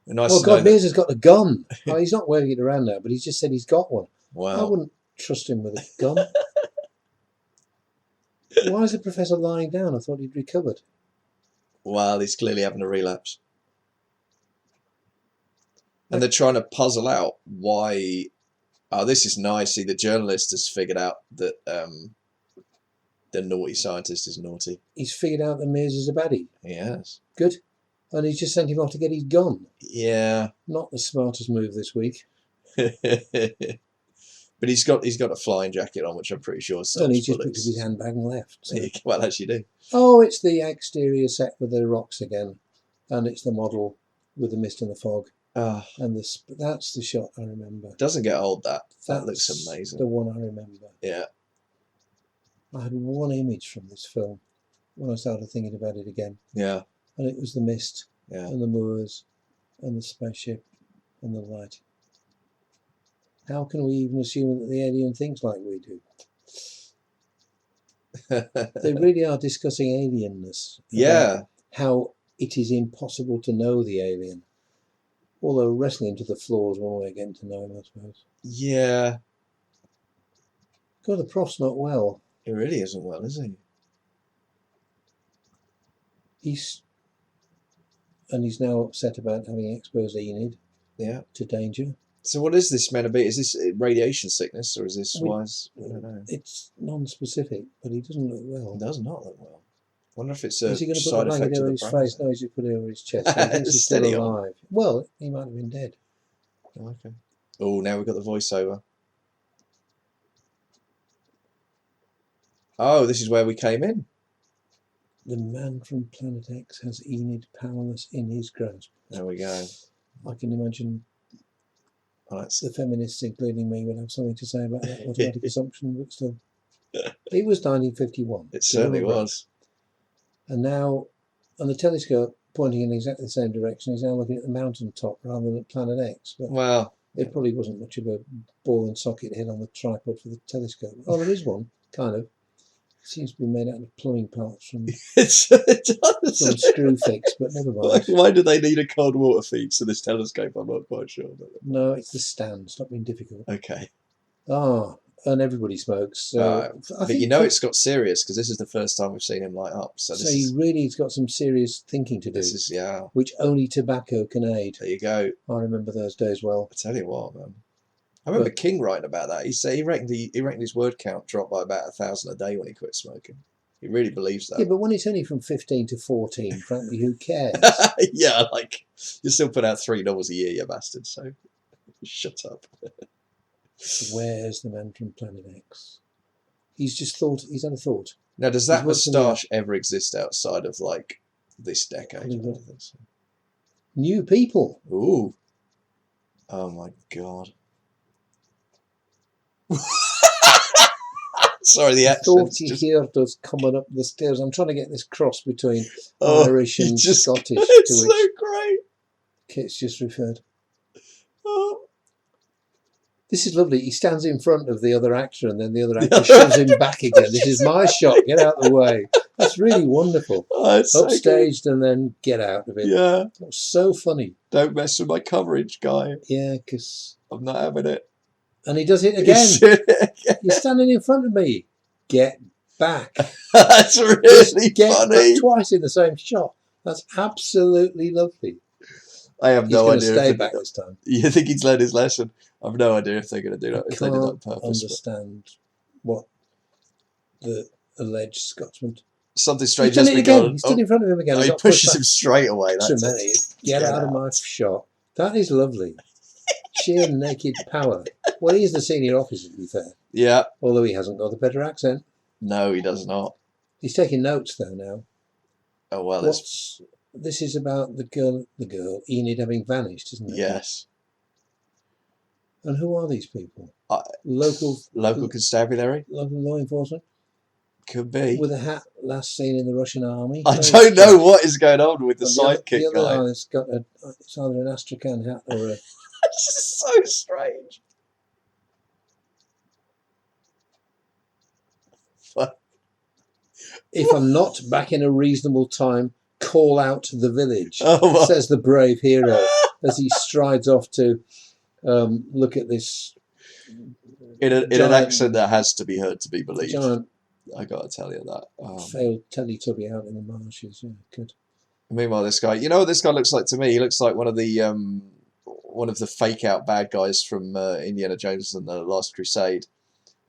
Nice. Oh, God, Mears has got a gun. Oh, he's not waving it around now, but he's just said he's got one. Wow. I wouldn't trust him with a gun. Why is the professor lying down? I thought he'd recovered. Well, he's clearly having a relapse. And they're trying to puzzle out why... Oh, this is nice. See, the journalist has figured out that the naughty scientist is naughty. He's figured out that Mears is a baddie. Yes. Good. And he's just sent him off to get his gun. Yeah. Not the smartest move this week. But he's got a flying jacket on, which I'm pretty sure stops And he just bullets. picked up his handbag and left. So. Well, as you do. Oh, it's the exterior set with the rocks again. And it's the model with the mist and the fog. And that's the shot I remember. Doesn't get old, that. That looks amazing. The one I remember. Yeah. I had one image from this film when I started thinking about it again. Yeah. And it was the mist. Yeah. And the moors. And the spaceship. And the light. How can we even assume that the alien thinks like we do? They really are discussing alienness. Yeah. How it is impossible to know the alien. Although wrestling him to the floor is one way of getting to know him, I suppose. Yeah. God, the prof's not well. He really isn't well, is he? He's now upset about having exposed Enid to danger. So what is this meant to be? Is this radiation sickness, or is this wise? I don't know. It's non-specific, but he doesn't look well. He does not look well. I wonder if it's a is he going to put side the blanket effect of over the his brain. face? No, he's just put it over his chest. So he thinks he's still Steady alive. Well, he might have been dead. Okay. Oh, now we've got the voiceover. Oh, this is where we came in. The man from Planet X has Enid powerless in his grasp. There we go. I can imagine the feminists, including me, would have something to say about that automatic assumption, but still. It was 1951. It certainly was. And now, on the telescope pointing in exactly the same direction, he's now looking at the mountain top rather than at Planet X. But well, it probably wasn't much of a ball and socket head on the tripod for the telescope. Oh, there is one, kind of. Seems to be made out of plumbing parts from some screw fix, but never mind. Why do they need a cold water feed to this telescope? I'm not quite sure. But... No, it's the stand. Stop being difficult. Okay. And everybody smokes. So but you know it's got serious because this is the first time we've seen him light up. So he really has got some serious thinking to do. This is, which only tobacco can aid. There you go. I remember those days well. I tell you what, man. I remember King writing about that. He said he reckoned his word count dropped by about 1,000 a day when he quit smoking. He really believes that. Yeah, but when it's only from 15 to 14, frankly, who cares? Yeah, like you still put out 3 novels a year, you bastard. So shut up. Where's the man from Planet X? He's had a thought. Now, does He's that worked in the moustache ever exist outside of like this decade? I Probably don't not. think so. New people. Ooh. Oh my god. Sorry, the I thought accent's you just. heard us coming up the stairs. I'm trying to get this cross between Oh, Irish you and just. Scottish, It's to so which great. Kit's just referred. Oh. This is lovely. He stands in front of the other actor, and then the other The actor other shoves him actor back again. This pushes is my shot. Get out of the way. That's really wonderful. Oh, it's so good. Upstaged and then get out of it. Yeah. That was so funny. Don't mess with my coverage, guy. Yeah, because... I'm not having it. And he does it He's again. doing it again. You're standing in front of me. Get back. That's really Get funny. back twice in the same shot. That's absolutely lovely. I have He's no going to idea. stay If back this time. you think he's learned his lesson? I've no idea if they're going to do that. If they did that on Can't purpose. understand what the alleged Scotsman... Something He's strange done has it begun. again. He stood in front of him again. Oh, he got pushed pushes back. him straight away. That's Tremendous. it. Get out of my shot. That is lovely. Sheer naked power. Well, he's the senior officer, to be fair. Yeah. Although he hasn't got the better accent. No, he does not. He's taking notes, though, now. Oh, well, This is about the girl, Enid, having vanished, isn't it? yes. And who are these people? Local constabulary? Local law enforcement? Could be. With a hat last seen in the Russian army? I don't know what is going on with the sidekick the other guy. guy's got it's either an Astrakhan hat or a... It's just so strange. If I'm not back in a reasonable time, call out the village, Oh, says the brave hero as he strides off to look at this in an giant- accent that has to be heard to be believed. giant I gotta tell you that. failed Teletubby out in the marshes. Yeah, good. Meanwhile, this guy, you know what this guy looks like to me? He looks like one of the fake out bad guys from Indiana Jones and the Last Crusade.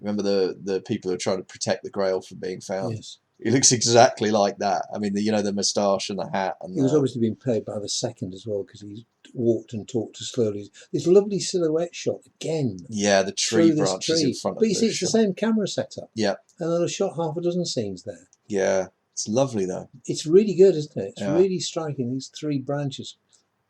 Remember the people who are trying to protect the Grail from being found? Yes. He looks exactly like that. I mean, the moustache and the hat. And He was obviously being paid by the second as well, because he walked and talked too slowly. This lovely silhouette shot again. Yeah, the tree through this branches tree. in front of But you see, it's the shot. same camera setup. Yeah. And then I've shot half a dozen scenes there. Yeah, it's lovely though. It's really good, isn't it? It's Yeah. really striking. These three branches,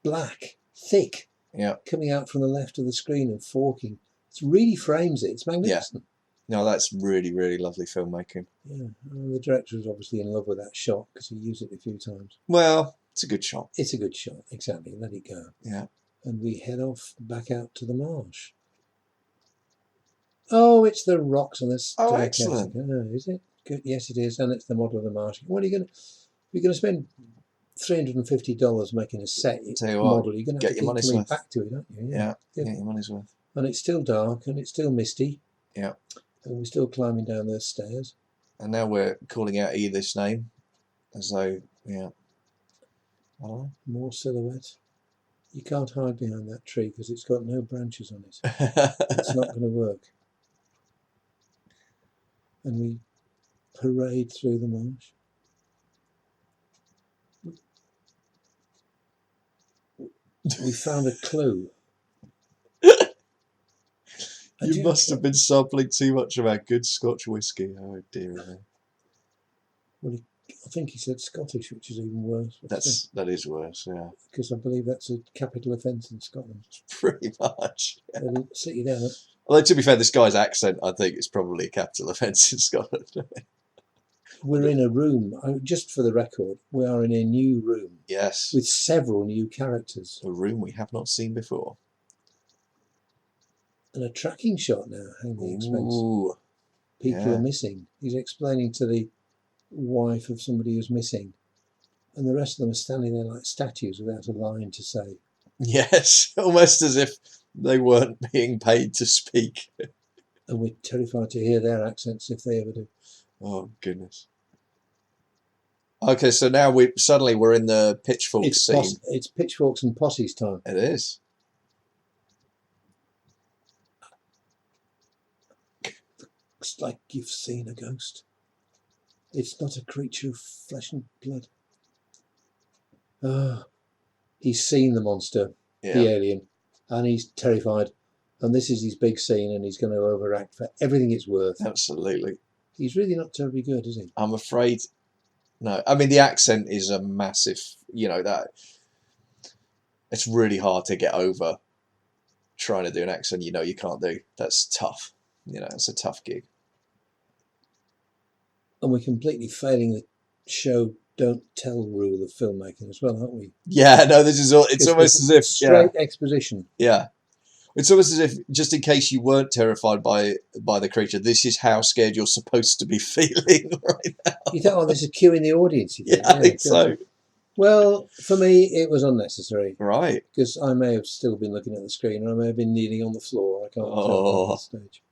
black, thick, Yeah. coming out from the left of the screen and forking. It really frames it. It's magnificent. No, that's really, really lovely filmmaking. Yeah. And the director was obviously in love with that shot because he used it a few times. Well, it's a good shot. It's a good shot, exactly. Let it go. Yeah. And we head off back out to the marsh. Oh, it's the rocks and the Oh, staircase. excellent. Oh, is it? Good. Yes, it is. And it's the model of the marsh. What are you going to... You're going to spend $350 making a set Tell you what, model. You're going to get have to your keep money's coming worth. back to it, aren't you? Yeah, Good. get your money's worth. And it's still dark and it's still misty. Yeah. And we're still climbing down those stairs. And now we're calling out Edith's name, as though, yeah. I don't know. More silhouette. You can't hide behind that tree because it's got no branches on it. It's not going to work. And we parade through the marsh. We found a clue. You must have been sampling too much of our good Scotch whiskey. Oh dear me. Well, I think he said Scottish, which is even worse. That is worse, yeah. Because I believe that's a capital offence in Scotland. Pretty much. Yeah. They'll sit you down. Although to be fair, this guy's accent, I think, is probably a capital offence in Scotland. We're in a room, just for the record, we are in a new room Yes. with several new characters. A room we have not seen before. And a tracking shot now, hang the expense. Ooh. People yeah. are missing. He's explaining to the wife of somebody who's missing. And the rest of them are standing there like statues without a line to say. Yes, almost as if they weren't being paid to speak. And we're terrified to hear their accents if they ever do. Oh, goodness. Okay, so now we're in the pitchfork scene. It's pitchforks and posses time. It is. Looks like you've seen a ghost. It's not a creature of flesh and blood. Ah, he's seen the monster, Yeah. the alien, and he's terrified. And this is his big scene, and he's going to overact for everything it's worth. Absolutely. He's really not terribly good, is he? I'm afraid. No, I mean the accent is a massive. That it's really hard to get over. Trying to do an accent, you can't do. That's tough. It's a tough gig. And we're completely failing the show don't tell rule of filmmaking as well, aren't we? Yeah, no, this is all. It's almost as if straight exposition. Yeah, it's almost as if just in case you weren't terrified by the creature, this is how scared you're supposed to be feeling right now. You think, oh, this is cueing the audience. Yeah, I think so. Well, for me, it was unnecessary. Right. Because I may have still been looking at the screen, or I may have been kneeling on the floor. I can't tell at this stage.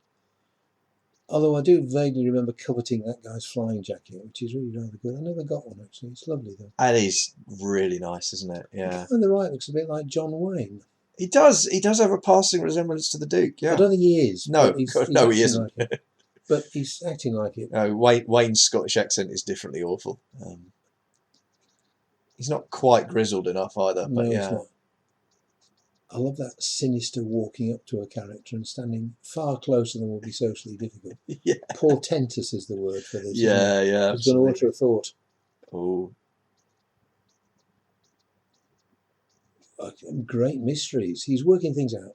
Although I do vaguely remember coveting that guy's flying jacket, which is really rather good. I never got one, actually. It's lovely, though. That is really nice, isn't it? Yeah. On the right looks a bit like John Wayne. He does. He does have a passing resemblance to the Duke, yeah. I don't think he is. No, he's he isn't. Like but he's acting like it. No, Wayne's Scottish accent is definitely awful. He's not quite grizzled enough either, but yeah. He's not. I love that sinister walking up to a character and standing far closer than would be socially difficult. Yeah. Portentous is the word for this. Yeah, yeah. He's going to utter a thought. Oh. Great mysteries. He's working things out.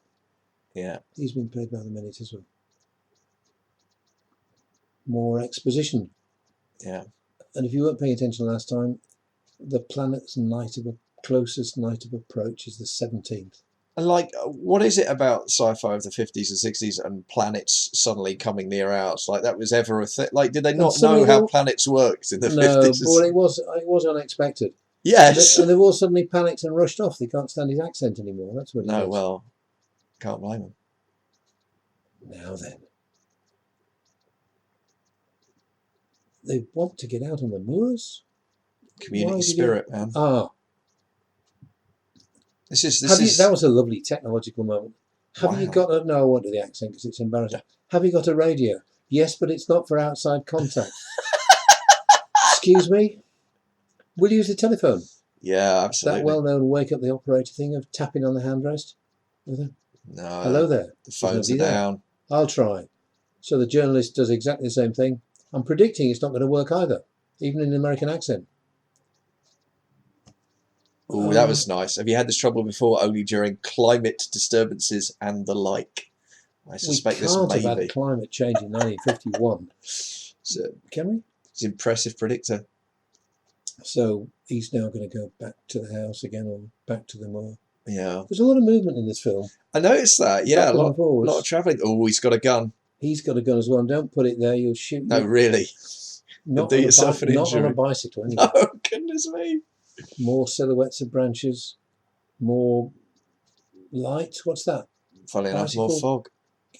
Yeah. He's been paid by the minute as well. More exposition. Yeah. And if you weren't paying attention last time, the planet's closest night of approach is the 17th. And what is it about sci-fi of the 50s and 60s and planets suddenly coming near ours? Like that was ever a thing? Like, did they not know how planets worked in the 50s? No, but it was unexpected. Yes. And they've all suddenly panicked and rushed off. They can't stand his accent anymore. That's what it is. No, well, can't blame them. Now then. They want to get out on the moors? Community spirit, man. That was a lovely technological moment. Have you got a... No, I won't do the accent because it's embarrassing. Have you got a radio? Yes, but it's not for outside contact. Excuse me? Will you use the telephone? Yeah, absolutely. That well-known wake up the operator thing of tapping on the handrest? No. Hello there. The phones are down. I'll try. So the journalist does exactly the same thing. I'm predicting it's not going to work either, even in an American accent. Oh, that was nice. Have you had this trouble before? Only during climate disturbances and the like. I suspect this may be. We can't have had climate change in 1951. So, can we? It's an impressive predictor. So he's now going to go back to the house again, or back to the moor. Yeah. There's a lot of movement in this film. I noticed that. Yeah, a lot of travelling. Oh, he's got a gun. He's got a gun as well. Don't put it there. You'll shoot. No, really. Not do yourself an injury. Not on a bicycle. Anyway. Oh, goodness me. More silhouettes of branches, more light. What's that? Funny enough, more fog.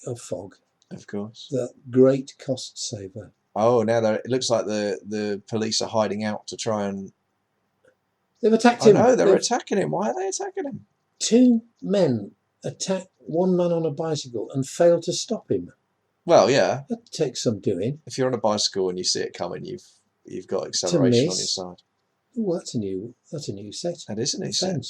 Oh, fog. Of course. The great cost saver. Oh, now it looks like the police are hiding out to try and... They've attacked him. No, they're attacking him. Why are they attacking him? Two men attack one man on a bicycle and fail to stop him. Well, yeah. That takes some doing. If you're on a bicycle and you see it coming, you've got acceleration on your side. Oh, that's a new set. That is a new set.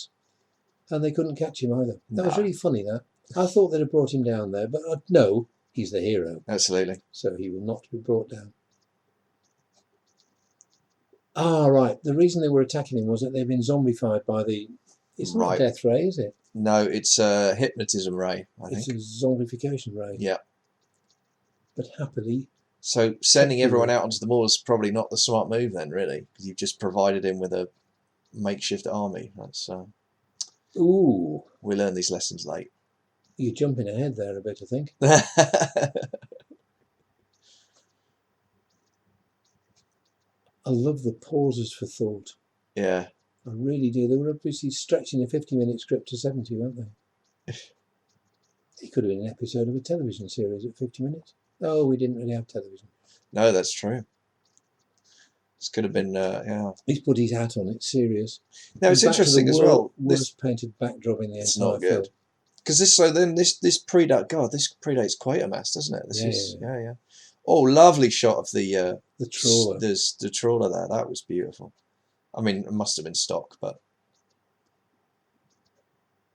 And they couldn't catch him either. That was really funny, that. I thought they'd have brought him down there, but no, he's the hero. Absolutely. So he will not be brought down. Ah, right. The reason they were attacking him was that they've been zombified by the... It's not a death ray, is it? No, it's a hypnotism ray, I think. It's a zombification ray. Yeah. But happily... So sending everyone out onto the moor is probably not the smart move then, really, because you've just provided him with a makeshift army. That's ooh. We learn these lessons late. You're jumping ahead there a bit, I think. I love the pauses for thought. Yeah. I really do. They were obviously stretching a 50-minute script to 70, weren't they? It could have been an episode of a television series at 50 minutes. Oh, we didn't really have television. No, that's true. This could have been, yeah. He's put his hat on. It's serious. No, it's interesting as well. Worst painted backdrop in the it's entire not good. Because this predates. God, this predates Quatermass, doesn't it? Yeah. Oh, lovely shot of the trawler. There's the trawler there. That was beautiful. I mean, it must have been stock, but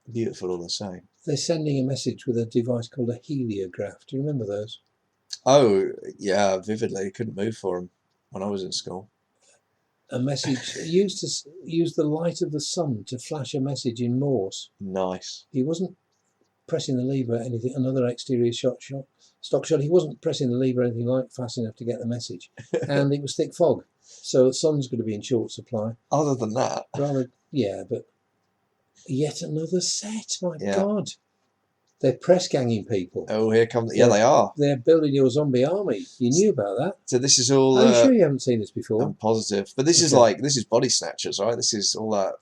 beautiful all the same. They're sending a message with a device called a heliograph. Do you remember those? Oh, yeah, vividly. I couldn't move for him when I was in school. A message used to use the light of the sun to flash a message in Morse. Nice. He wasn't pressing the lever or anything. Another exterior stock shot. He wasn't pressing the lever or anything like fast enough to get the message, and it was thick fog, so the sun's going to be in short supply. Other than that, Yeah, but yet another set. My Yeah. God, they're press ganging people. oh, here comes. Yeah, they are. They're building your zombie army. You knew about that? So this is all. Are you sure you haven't seen this before? I'm positive, but this is Okay. like Body Snatchers, right? This is all that.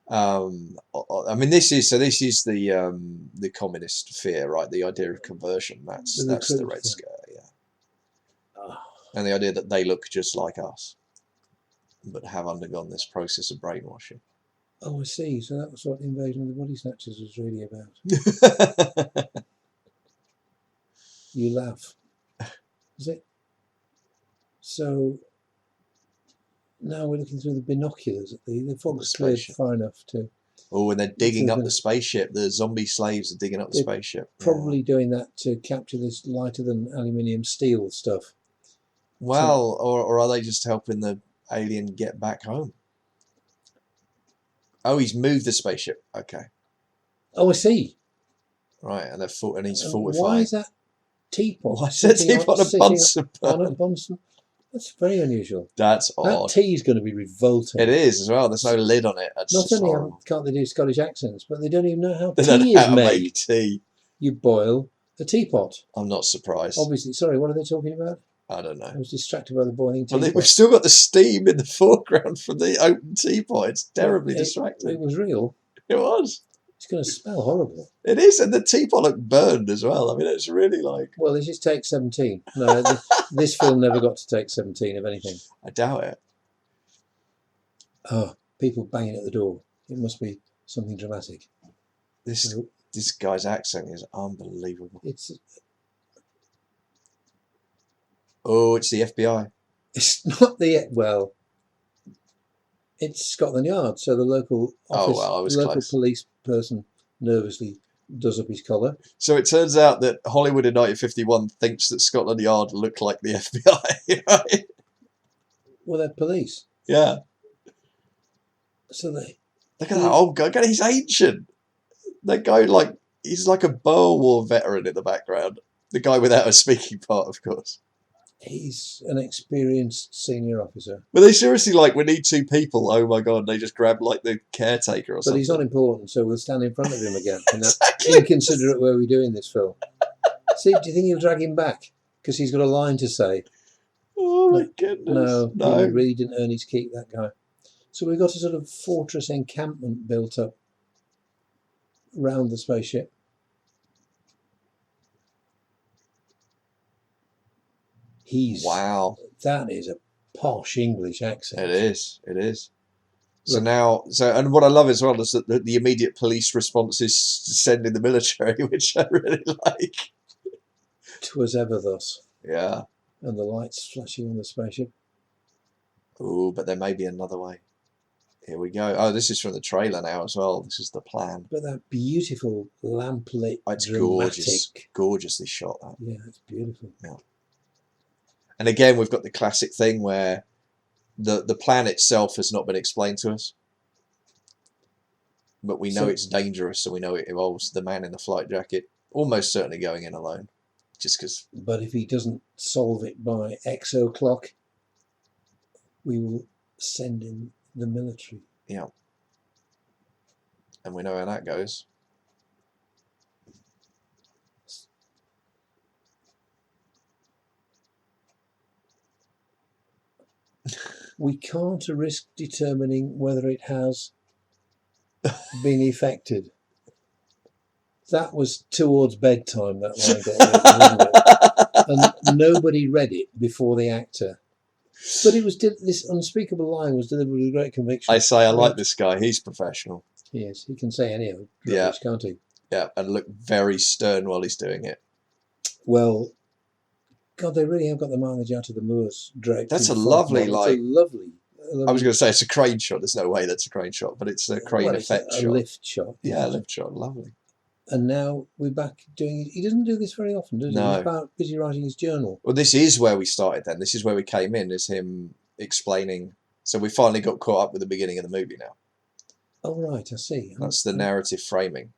I mean, this is the communist fear, right? The idea of conversion. That's The the recruit Red thing. Scare, yeah. Oh, And the idea that they look just like us, but have undergone this process of brainwashing. oh, I see. So that was what Invasion of the Body Snatchers was really about. You laugh. Is it? So now we're looking through the binoculars at the fog's cleared spaceship. far enough to Oh, and they're digging So up the- the spaceship. The zombie slaves are digging up the They're spaceship. probably doing that to capture this lighter than aluminium steel stuff. Well, or are they just helping the alien get back home? Oh, he's moved the spaceship. Okay, Oh, I see. right, and he's And fortified. why is that teapot? Why is that sitting teapot on a sitting Bunsen on a burner? Bunsen? That's very unusual. That's That odd. tea is going to be revolting. It is as well. There's no lid on it. That's Not just only horrible. can't they do Scottish accents, but they don't even know how They don't tea know is how to make made. tea. You boil a teapot. I'm not surprised. Obviously, sorry, what are they talking about? I don't I know. was distracted by the boiling Well, teapot. we've still got the steam in the foreground from the open teapot. It's terribly It distracting. was real. It was. It's going to smell horrible. It is, and the teapot looked burned as well. I mean, it's really like. Well, this is take 17. No, this film never got to take 17 of anything. I doubt it. Oh, people banging at the door. It must be something dramatic. This So this guy's accent is unbelievable. it's Oh, it's the FBI. not well. It's Scotland Yard, so the local office, well, I was local close. police person nervously does up his collar. So it turns out that Hollywood in 1951 thinks that Scotland Yard look like the FBI, right? Well, they're police, Yeah. so they. Look at that old guy. He's ancient. That guy, he's like a Boer War veteran in the background. The guy without a speaking part, of course. He's an experienced senior officer, But they seriously we need two people. Oh my god! They just grab the caretaker or but something. he's not important, so we'll stand in front of him again. In that Exactly. inconsiderate way we do in this film. See, do you think he'll drag him back because he's got a line to say? Oh my goodness! No, he really didn't earn his keep, that guy. So we've got a sort of fortress encampment built up round the spaceship. Wow! That is a posh English accent. It is. It is. So Look. and what I love as well is that the immediate police response is to send in the military, which I really like. 'Twas ever thus. Yeah. And the lights flashing on the spaceship. Oh, but there may be another way. Here we go. Oh, this is from the trailer now as well. This is the plan. But that beautiful lamplit, It's dramatic. gorgeously shot. That. Yeah, it's beautiful. Yeah. And again, we've got the classic thing where the plan itself has not been explained to us, but we know it's dangerous, so we know it involves the man in the flight jacket almost certainly going in alone, just because. But if he doesn't solve it by X o'clock, we will send in the military. Yeah. And we know how that goes. We can't risk determining whether it has been effected. That was towards bedtime, that line got written, wasn't it? And nobody read it before the actor. But it was this unspeakable line was delivered with great conviction. I say I like this guy. He's professional. Yes, he can say any old Yeah. rubbish, can't he? Yeah, and look very stern while he's doing it. Well, God, they really have got the mileage out of the moors draped. That's in a fog lovely, model. It's a lovely. I was going to say it's a crane shot. There's no way that's a crane shot, but it's a crane Well, effect it's a shot. lift shot. Yeah, lift shot. Lovely. And now we're back doing. He doesn't do this very often, does he? He's No. busy writing his journal. Well, this is where we started then. This is where we came in, is him explaining. So we finally got caught up with the beginning of the movie now. Oh, right, I see. That's the narrative framing,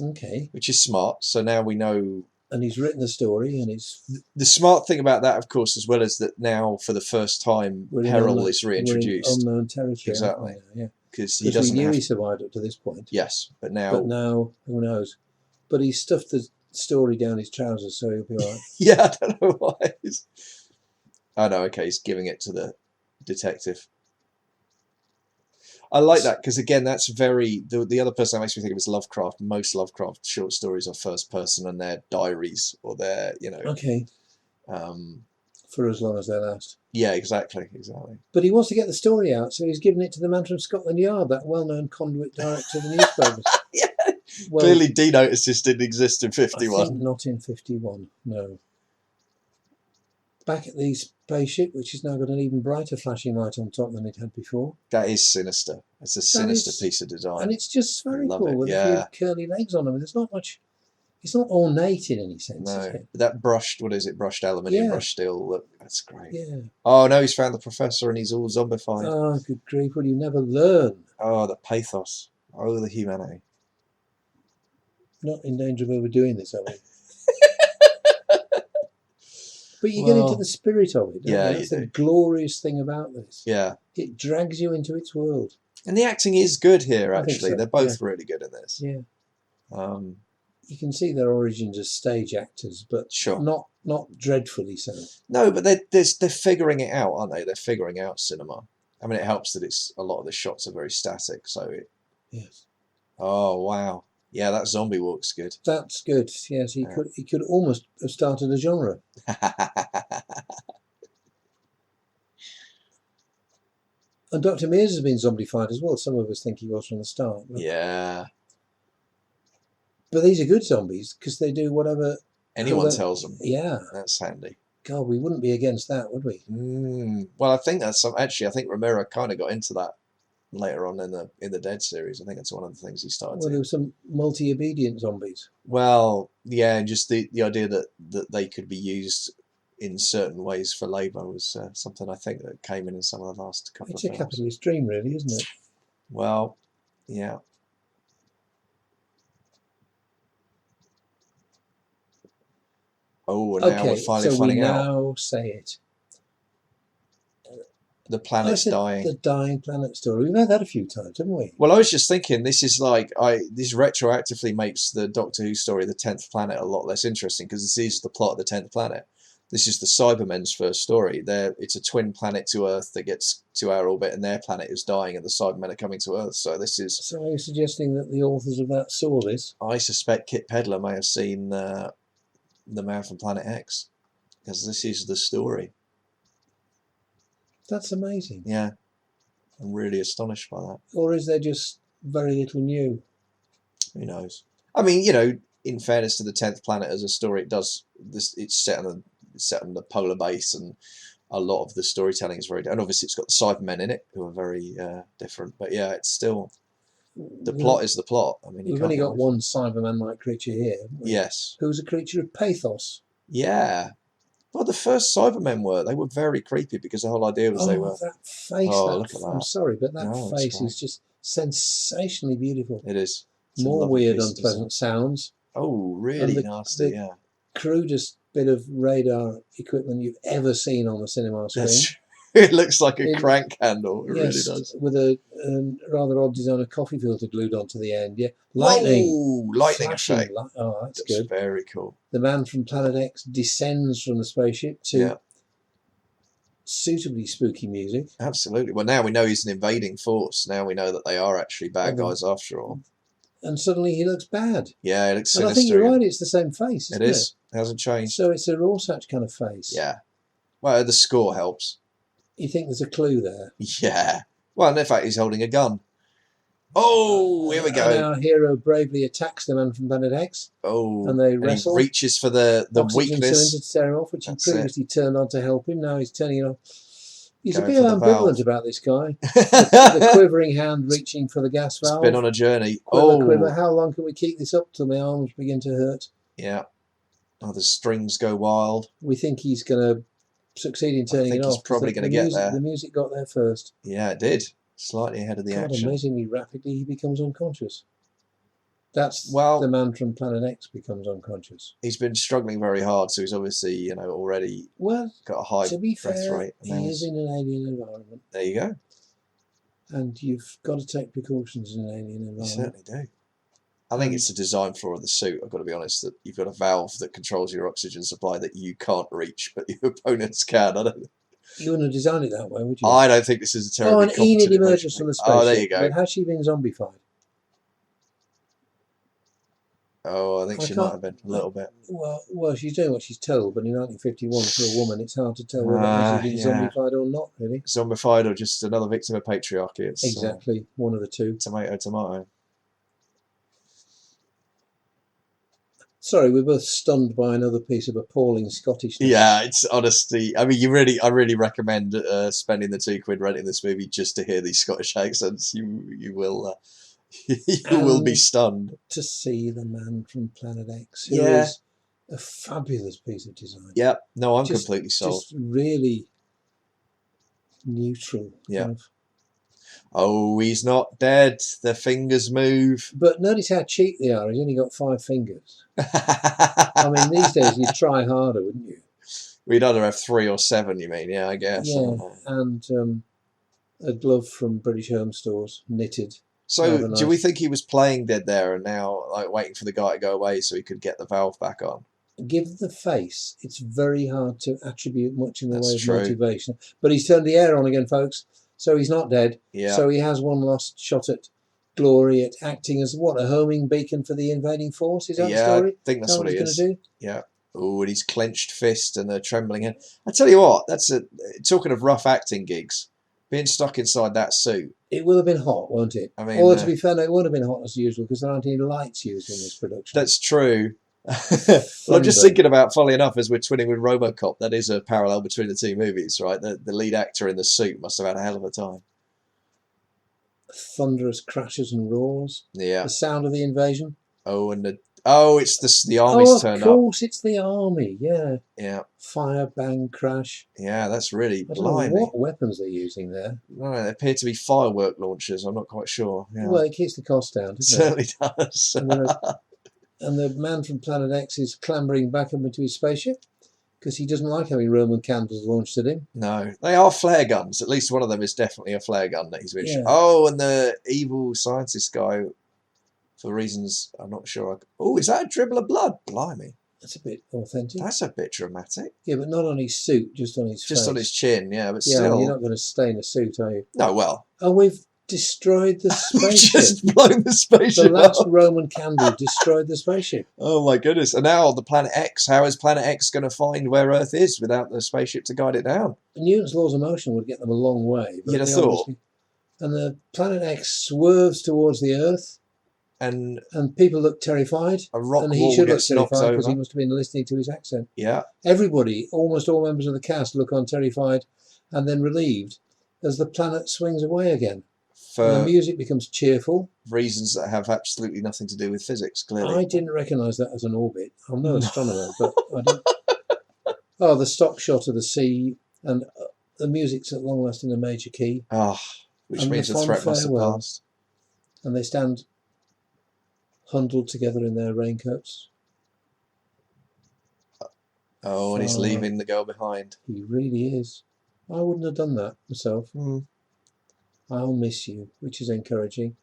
Okay. which is smart. So now we know. And he's written the story, and it's The smart thing about that, of course, as well as that now for the first time, Peril is reintroduced. We're in unknown territory. Exactly. Yeah. Because we knew he survived up to this point. Yes, but now who knows? But he stuffed the story down his trousers, so he'll be all right. Yeah, I don't know why. Oh no, okay, he's giving it to the detective. I like that because again, that's very the other person that makes me think of is Lovecraft. Most Lovecraft short stories are first person and they're diaries or they're Okay. For as long as they last. Yeah, exactly. But he wants to get the story out, so he's given it to the man from Scotland Yard, that well-known conduit director of the newspapers. Yeah. Well, clearly, D notices didn't exist in 51. I think not in 51. No. Back at the spaceship, which has now got an even brighter flashing light on top than it had before. That is sinister. It's a sinister piece of design, and it's just spherical with a few curly legs on them. There's not much. It's not ornate in any sense. No, is it? that brushed, what is it? Brushed aluminium, brushed steel. Look, that's great. Yeah. Oh no, he's found the professor and he's all zombified. Oh, good grief! Will you never learn? Oh, the pathos. Oh, the humanity. Not in danger of overdoing this, are we? But you get into the spirit of it. Yeah, that's the glorious thing about this. Yeah. It drags you into its world. And the acting is good here, actually. So. They're both really good in this. Yeah. You can see their origins as stage actors, but not dreadfully so. No, but they're figuring it out, aren't they? They're figuring out cinema. I mean, it helps that it's a lot of the shots are very static, so yes. Oh wow. Yeah, that zombie walk's good. That's good. Yes, he could almost have started a genre. And Dr. Mears has been zombified as well. Some of us think he was from the start. Yeah. But these are good zombies because they do whatever anyone tells them. Yeah. That's handy. God, we wouldn't be against that, would we? Well, I think that's actually. I think Romero kind of got into that later on in the Dead series. I think that's one of the things he started. Well, there were some multi-obedient zombies. Well, yeah, and just the idea that they could be used in certain ways for labour was something I think that came in some of the last couple of films. It's a capitalist dream, really, isn't it? Well, yeah. Oh, and now we're finally finding out. Now say it. The planet's dying. The dying planet story. We've had that a few times, haven't we? Well, I was just thinking, this is like this retroactively makes the Doctor Who story, the 10th Planet, a lot less interesting because this is the plot of the 10th Planet. This is the Cybermen's first story. It's a twin planet to Earth that gets to our orbit, and their planet is dying, and the Cybermen are coming to Earth. So this is. So are you suggesting that the authors of that saw this? I suspect Kit Pedler may have seen the Man from Planet X, because this is the story. That's amazing. Yeah, I'm really astonished by that. Or is there just very little new? Who knows? I mean, in fairness to the 10th Planet as a story, it does this. It's set on the polar base, and a lot of the storytelling is very. And obviously, it's got the Cybermen in it, who are very different. But yeah, it's still the plot is the plot. I mean, we've only got one Cyberman-like creature here. Yes, who's a creature of pathos. Yeah. Well, the first Cybermen they were very creepy because the whole idea was they were. That face! Look at that. I'm sorry, but that face is just sensationally beautiful. It is. It's more weird, unpleasant sounds. Oh, really nasty! The crudest bit of radar equipment you've ever seen on the cinema screen. It looks like a crank handle. It really does. With a rather odd design of coffee filter glued onto the end. Yeah, lightning. Oh, lightning effect. That's good. Very cool. The man from Planet X descends from the spaceship to suitably spooky music. Absolutely. Well, now we know he's an invading force. Now we know that they are actually bad guys after all. And suddenly he looks bad. Yeah, it looks sinister. And I think you're right, it's the same face, isn't it? It is. It hasn't changed. So it's a Rorschach kind of face. Yeah. Well, the score helps. You think there's a clue there? Yeah. Well, and in fact, he's holding a gun. Oh, here we go. And our hero bravely attacks the man from Planet X. Oh. And they wrestle. And he reaches for the oxygen weakness. Cylinder to tear him off, which he previously turned on to help him. Now he's turning it off. He's a going bit for the valve. ambivalent about this guy. The quivering hand reaching for the gas It's valve. been on a journey. Quiver. How long can we keep this up till my arms begin to hurt? Yeah. Oh, the strings go wild. We think he's going to succeed in turning it off. He's probably going to get there. The music got there first. Yeah, it did. Slightly ahead of the action. Amazingly rapidly, he becomes unconscious. That's the man from Planet X becomes unconscious. He's been struggling very hard, so he's obviously, already got a high breath rate. He is in an alien environment. There you go. And you've got to take precautions in an alien environment. You certainly do. I think it's the design flaw of the suit, I've got to be honest, that you've got a valve that controls your oxygen supply that you can't reach, but your opponents can. You wouldn't have designed it that way, would you? I don't think this is a terribly an Enid emerges from the spaceship. Oh, there you go. But has she been zombified? Oh, I think she might have been a little bit. Well, she's doing what she's told, but in 1951, for a woman, it's hard to tell whether she's been zombified or not, really. Zombified or just another victim of patriarchy. It's exactly one of the two. Tomato, tomato. Sorry, we're both stunned by another piece of appalling Scottishness. Yeah, it's honestly. I mean, I really recommend spending the £2 renting this movie just to hear these Scottish accents. You will. You will be stunned to see the man from Planet X, who is a fabulous piece of design. Yeah, no, I'm completely sold. Just really neutral. Yeah. Oh, he's not dead. The fingers move. But notice how cheap they are. He's only got 5 fingers. I mean, these days you'd try harder, wouldn't you? We'd either have 3 or 7. You mean? Yeah, I guess. Yeah, and a glove from British Home Stores, knitted. So, do we think he was playing dead there and now waiting for the guy to go away so he could get the valve back on? Given the face, it's very hard to attribute much in the way of motivation. But he's turned the air on again, folks. So he's not dead. Yeah. So he has one last shot at glory, at acting as a homing beacon for the invading force. Is that the story? I think that's what he is. Do? Yeah. Oh, and his clenched fist and a trembling hand. I tell you what, talking of rough acting gigs. Being stuck inside that suit. It will have been hot, won't it? I mean, or to be fair, no, it won't have been hot as usual because there aren't any lights used in this production. That's true. Well, I'm just thinking about, funnily enough, as we're twinning with Robocop, that is a parallel between the two movies, right? The lead actor in the suit must have had a hell of a time. Thunderous crashes and roars. Yeah. The sound of the invasion. Oh, and it's the army's turned up. Of course, it's the army. Yeah. Yeah. Fire, bang, crash. Yeah, that's really blimey. I don't know what weapons they're using there. No, they appear to be firework launchers. I'm not quite sure. Yeah. Well, it keeps the cost down, doesn't it? Certainly does. And the man from Planet X is clambering back up into his spaceship because he doesn't like having Roman candles launched at him. No, they are flare guns. At least one of them is definitely a flare gun that he's been shot. Oh, and the evil scientist guy, for reasons I'm not sure. Oh, is that a dribble of blood? Blimey. That's a bit authentic. That's a bit dramatic. Yeah, but not on his suit, just on his face. Just on his chin, yeah, but still. You're not going to stain a suit, are you? No, well. Oh, we've destroyed the spaceship. We've just blown the spaceship The last Roman candle destroyed the spaceship. Oh, my goodness. And now the Planet X, how is Planet X going to find where Earth is without the spaceship to guide it down? Newton's laws of motion would get them a long way. You'd have thought. And the Planet X swerves towards the Earth. And people look terrified. A rock and he wall should look gets terrified because he must have been listening to his accent. Yeah. Everybody, almost all members of the cast, look on terrified and then relieved as the planet swings away again. The music becomes cheerful. Reasons that have absolutely nothing to do with physics, clearly. I didn't recognise that as an orbit. I'm no astronomer, but I don't. Oh, the stock shot of the sea and the music's at long last in a major key. Which means the threat must have passed. And they stand huddled together in their raincoats. Oh, and he's leaving the girl behind. He really is. I wouldn't have done that myself. I'll miss you, which is encouraging.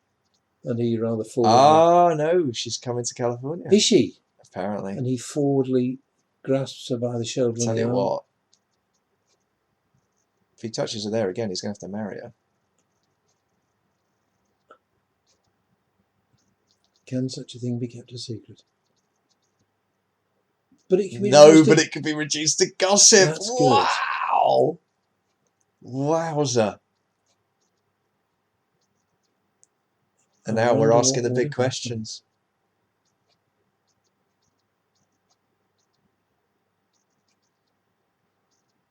And he rather forwardly... no, she's coming to California. Is she? Apparently. And he forwardly grasps her by the shoulder. Tell you what, if he touches her there again, he's going to have to marry her. Can such a thing be kept a secret? But it can be but it can be reduced to gossip. That's good. Wow. Wowza. And now we're asking the big questions.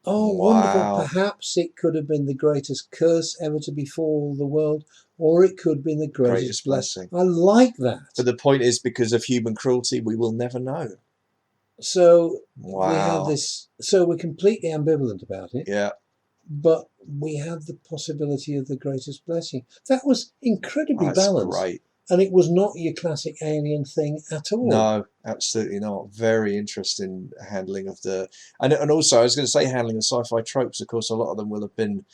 Oh, wonderful. Wow. Perhaps it could have been the greatest curse ever to befall the world, or it could have been the greatest Greatest blessing. blessing. I like that. But the point is, because of human cruelty, we will never know. So we have Wow. this, so we're completely ambivalent about it, Yeah. but we have the possibility of the greatest blessing. That was incredibly That's balanced. great. And it was not your classic alien thing at all. No, absolutely not. Very interesting handling of the, and also I was going to say handling of sci-fi tropes. Of course, a lot of them will have been,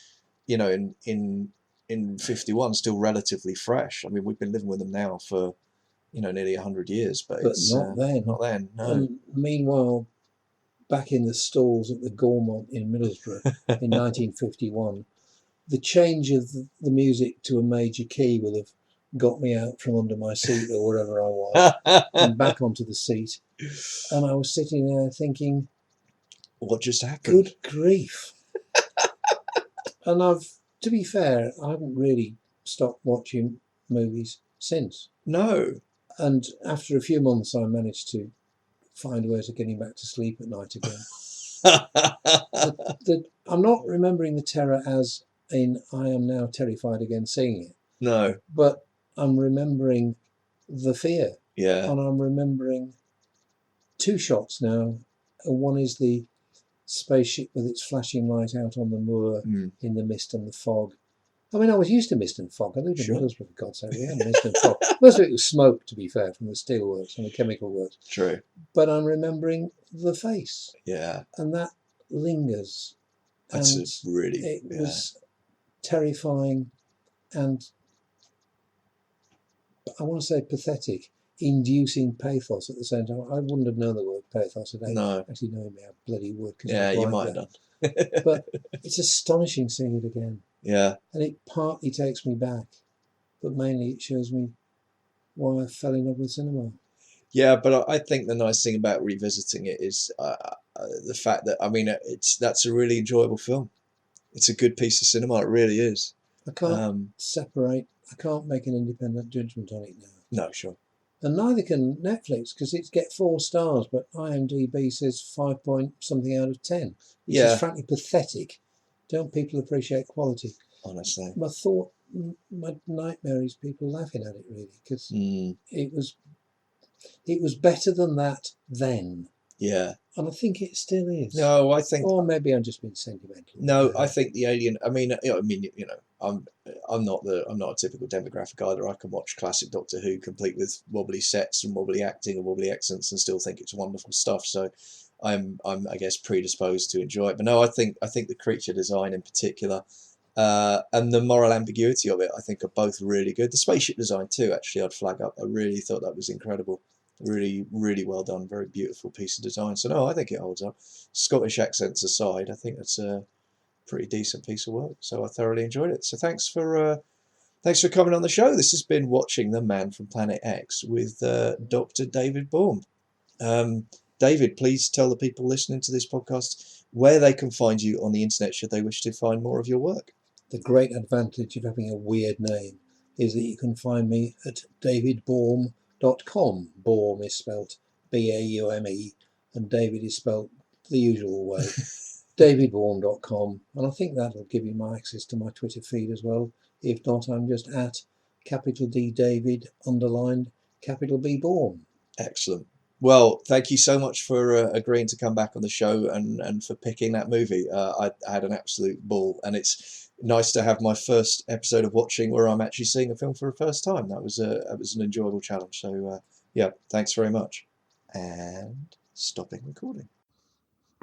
in 51 still relatively fresh. I mean, we've been living with them now for, nearly 100 years, but it's not then. not then. No. And meanwhile, back in the stalls at the Gaumont in Middlesbrough in 1951, the change of the music to a major key will have got me out from under my seat or wherever I was and back onto the seat. And I was sitting there thinking, What just happened? good grief. And to be fair, I haven't really stopped watching movies since. No. And after a few months, I managed to find ways of getting back to sleep at night again. I'm not remembering the terror as in I am now terrified again seeing it. No. But I'm remembering the fear. Yeah. And I'm remembering two shots now. One is the spaceship with its flashing light out on the moor in the mist and the fog. I mean, I was used to mist and fog. I lived in Middlesbrough, for God's sake. We had mist and fog. Most of it was smoke, to be fair, from the steelworks and the chemical works. True. But I'm remembering the face. Yeah. And that lingers. That's and really... It was terrifying and, I want to say pathetic, inducing pathos at the same time. I wouldn't have known the word pathos today. No. Actually, knowing me, I bloody would. Yeah, you might have done. But it's astonishing seeing it again. Yeah. And it partly takes me back, but mainly it shows me why I fell in love with cinema. Yeah, but I think the nice thing about revisiting it is the fact that, I mean, that's a really enjoyable film. It's a good piece of cinema. It really is. I can't separate. I can't make an independent judgment on it now. No, sure. And neither can Netflix, because it's get 4 stars, but IMDb says 5 point something out of 10, which is frankly pathetic. Don't people appreciate quality? Honestly. My nightmare is people laughing at it, really, because it was better than that then. Yeah. And I think it still is. No, I think... Or maybe I'm just being sentimental. No, I think the Alien... I mean, I'm not a typical demographic either. I can watch classic Doctor Who complete with wobbly sets and wobbly acting and wobbly accents and still think it's wonderful stuff. So I'm I guess predisposed to enjoy it. But no, I think the creature design in particular and the moral ambiguity of it, I think, are both really good. The spaceship design too, actually, I'd flag up. I really thought that was incredible. Really, really well done. Very beautiful piece of design. So no, I think it holds up. Scottish accents aside, I think it's a pretty decent piece of work. So I thoroughly enjoyed it. So thanks for coming on the show. This has been Watching the Man from Planet X with Dr. David Baume. David, please tell the people listening to this podcast where they can find you on the internet should they wish to find more of your work. The great advantage of having a weird name is that you can find me at davidbaume.com. Baume is spelt Baume, and David is spelt the usual way. davidbaume.com, and I think that'll give you my access to my Twitter feed as well. If not, I'm just at capital D David underlined capital B Baume. Excellent. Well, thank you so much for agreeing to come back on the show and for picking that movie. I had an absolute ball, and it's nice to have my first episode of Watching where I'm actually seeing a film for the first time. That was an enjoyable challenge. So yeah, thanks very much. And stopping recording.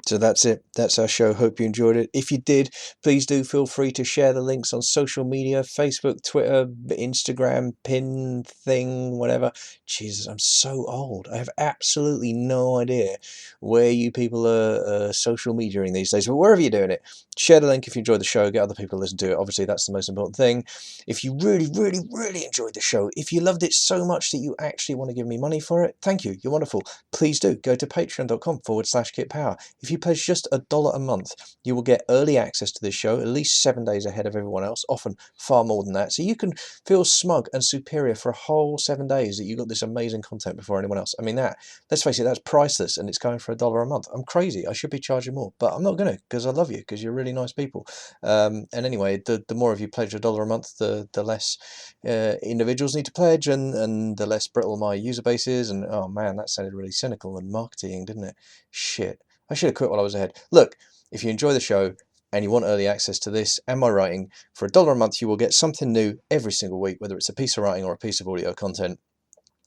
So that's it. That's our show. Hope you enjoyed it. If you did, please do feel free to share the links on social media, Facebook, Twitter, Instagram, pin thing, whatever. Jesus, I'm so old. I have absolutely no idea where you people are social mediaing these days. But wherever you're doing it, share the link if you enjoyed the show. Get other people to listen to it. Obviously, that's the most important thing. If you really, really, really enjoyed the show, if you loved it so much that you actually want to give me money for it, thank you. You're wonderful. Please do. Go to patreon.com/KitPower. If you you pledge just $1 a month, you will get early access to this show at least 7 days ahead of everyone else, often far more than that. So you can feel smug and superior for a whole 7 days that you got this amazing content before anyone else. I mean, let's face it, that's priceless, and it's going for $1 a month. I'm crazy. I should be charging more, but I'm not going to, because I love you, because you're really nice people. And anyway, the more of you pledge $1 a month, the less individuals need to pledge, and the less brittle my user base is. And oh man, that sounded really cynical and marketing, didn't it? Shit. I should have quit while I was ahead. Look, if you enjoy the show and you want early access to this and my writing, for $1 a month, you will get something new every single week, whether it's a piece of writing or a piece of audio content.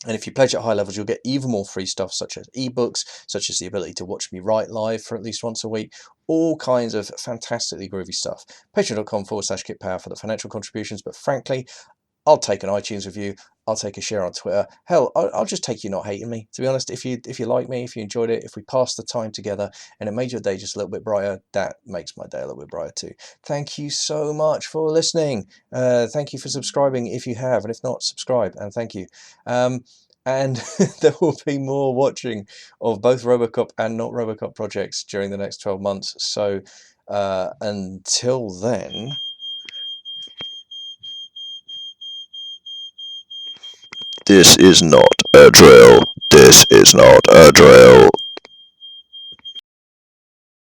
And if you pledge at high levels, you'll get even more free stuff, such as ebooks, such as the ability to watch me write live for at least once a week, all kinds of fantastically groovy stuff. Patreon.com/KitPower for the financial contributions, but frankly, I'll take an iTunes review. I'll take a share on Twitter. Hell, I'll just take you not hating me. To be honest, if you like me, if you enjoyed it, if we passed the time together and it made your day just a little bit brighter, that makes my day a little bit brighter too. Thank you so much for listening. Thank you for subscribing if you have, and if not, subscribe, and thank you. And there will be more watching of both Robocop and not Robocop projects during the next 12 months. So until then... This is not a drill. This is not a drill.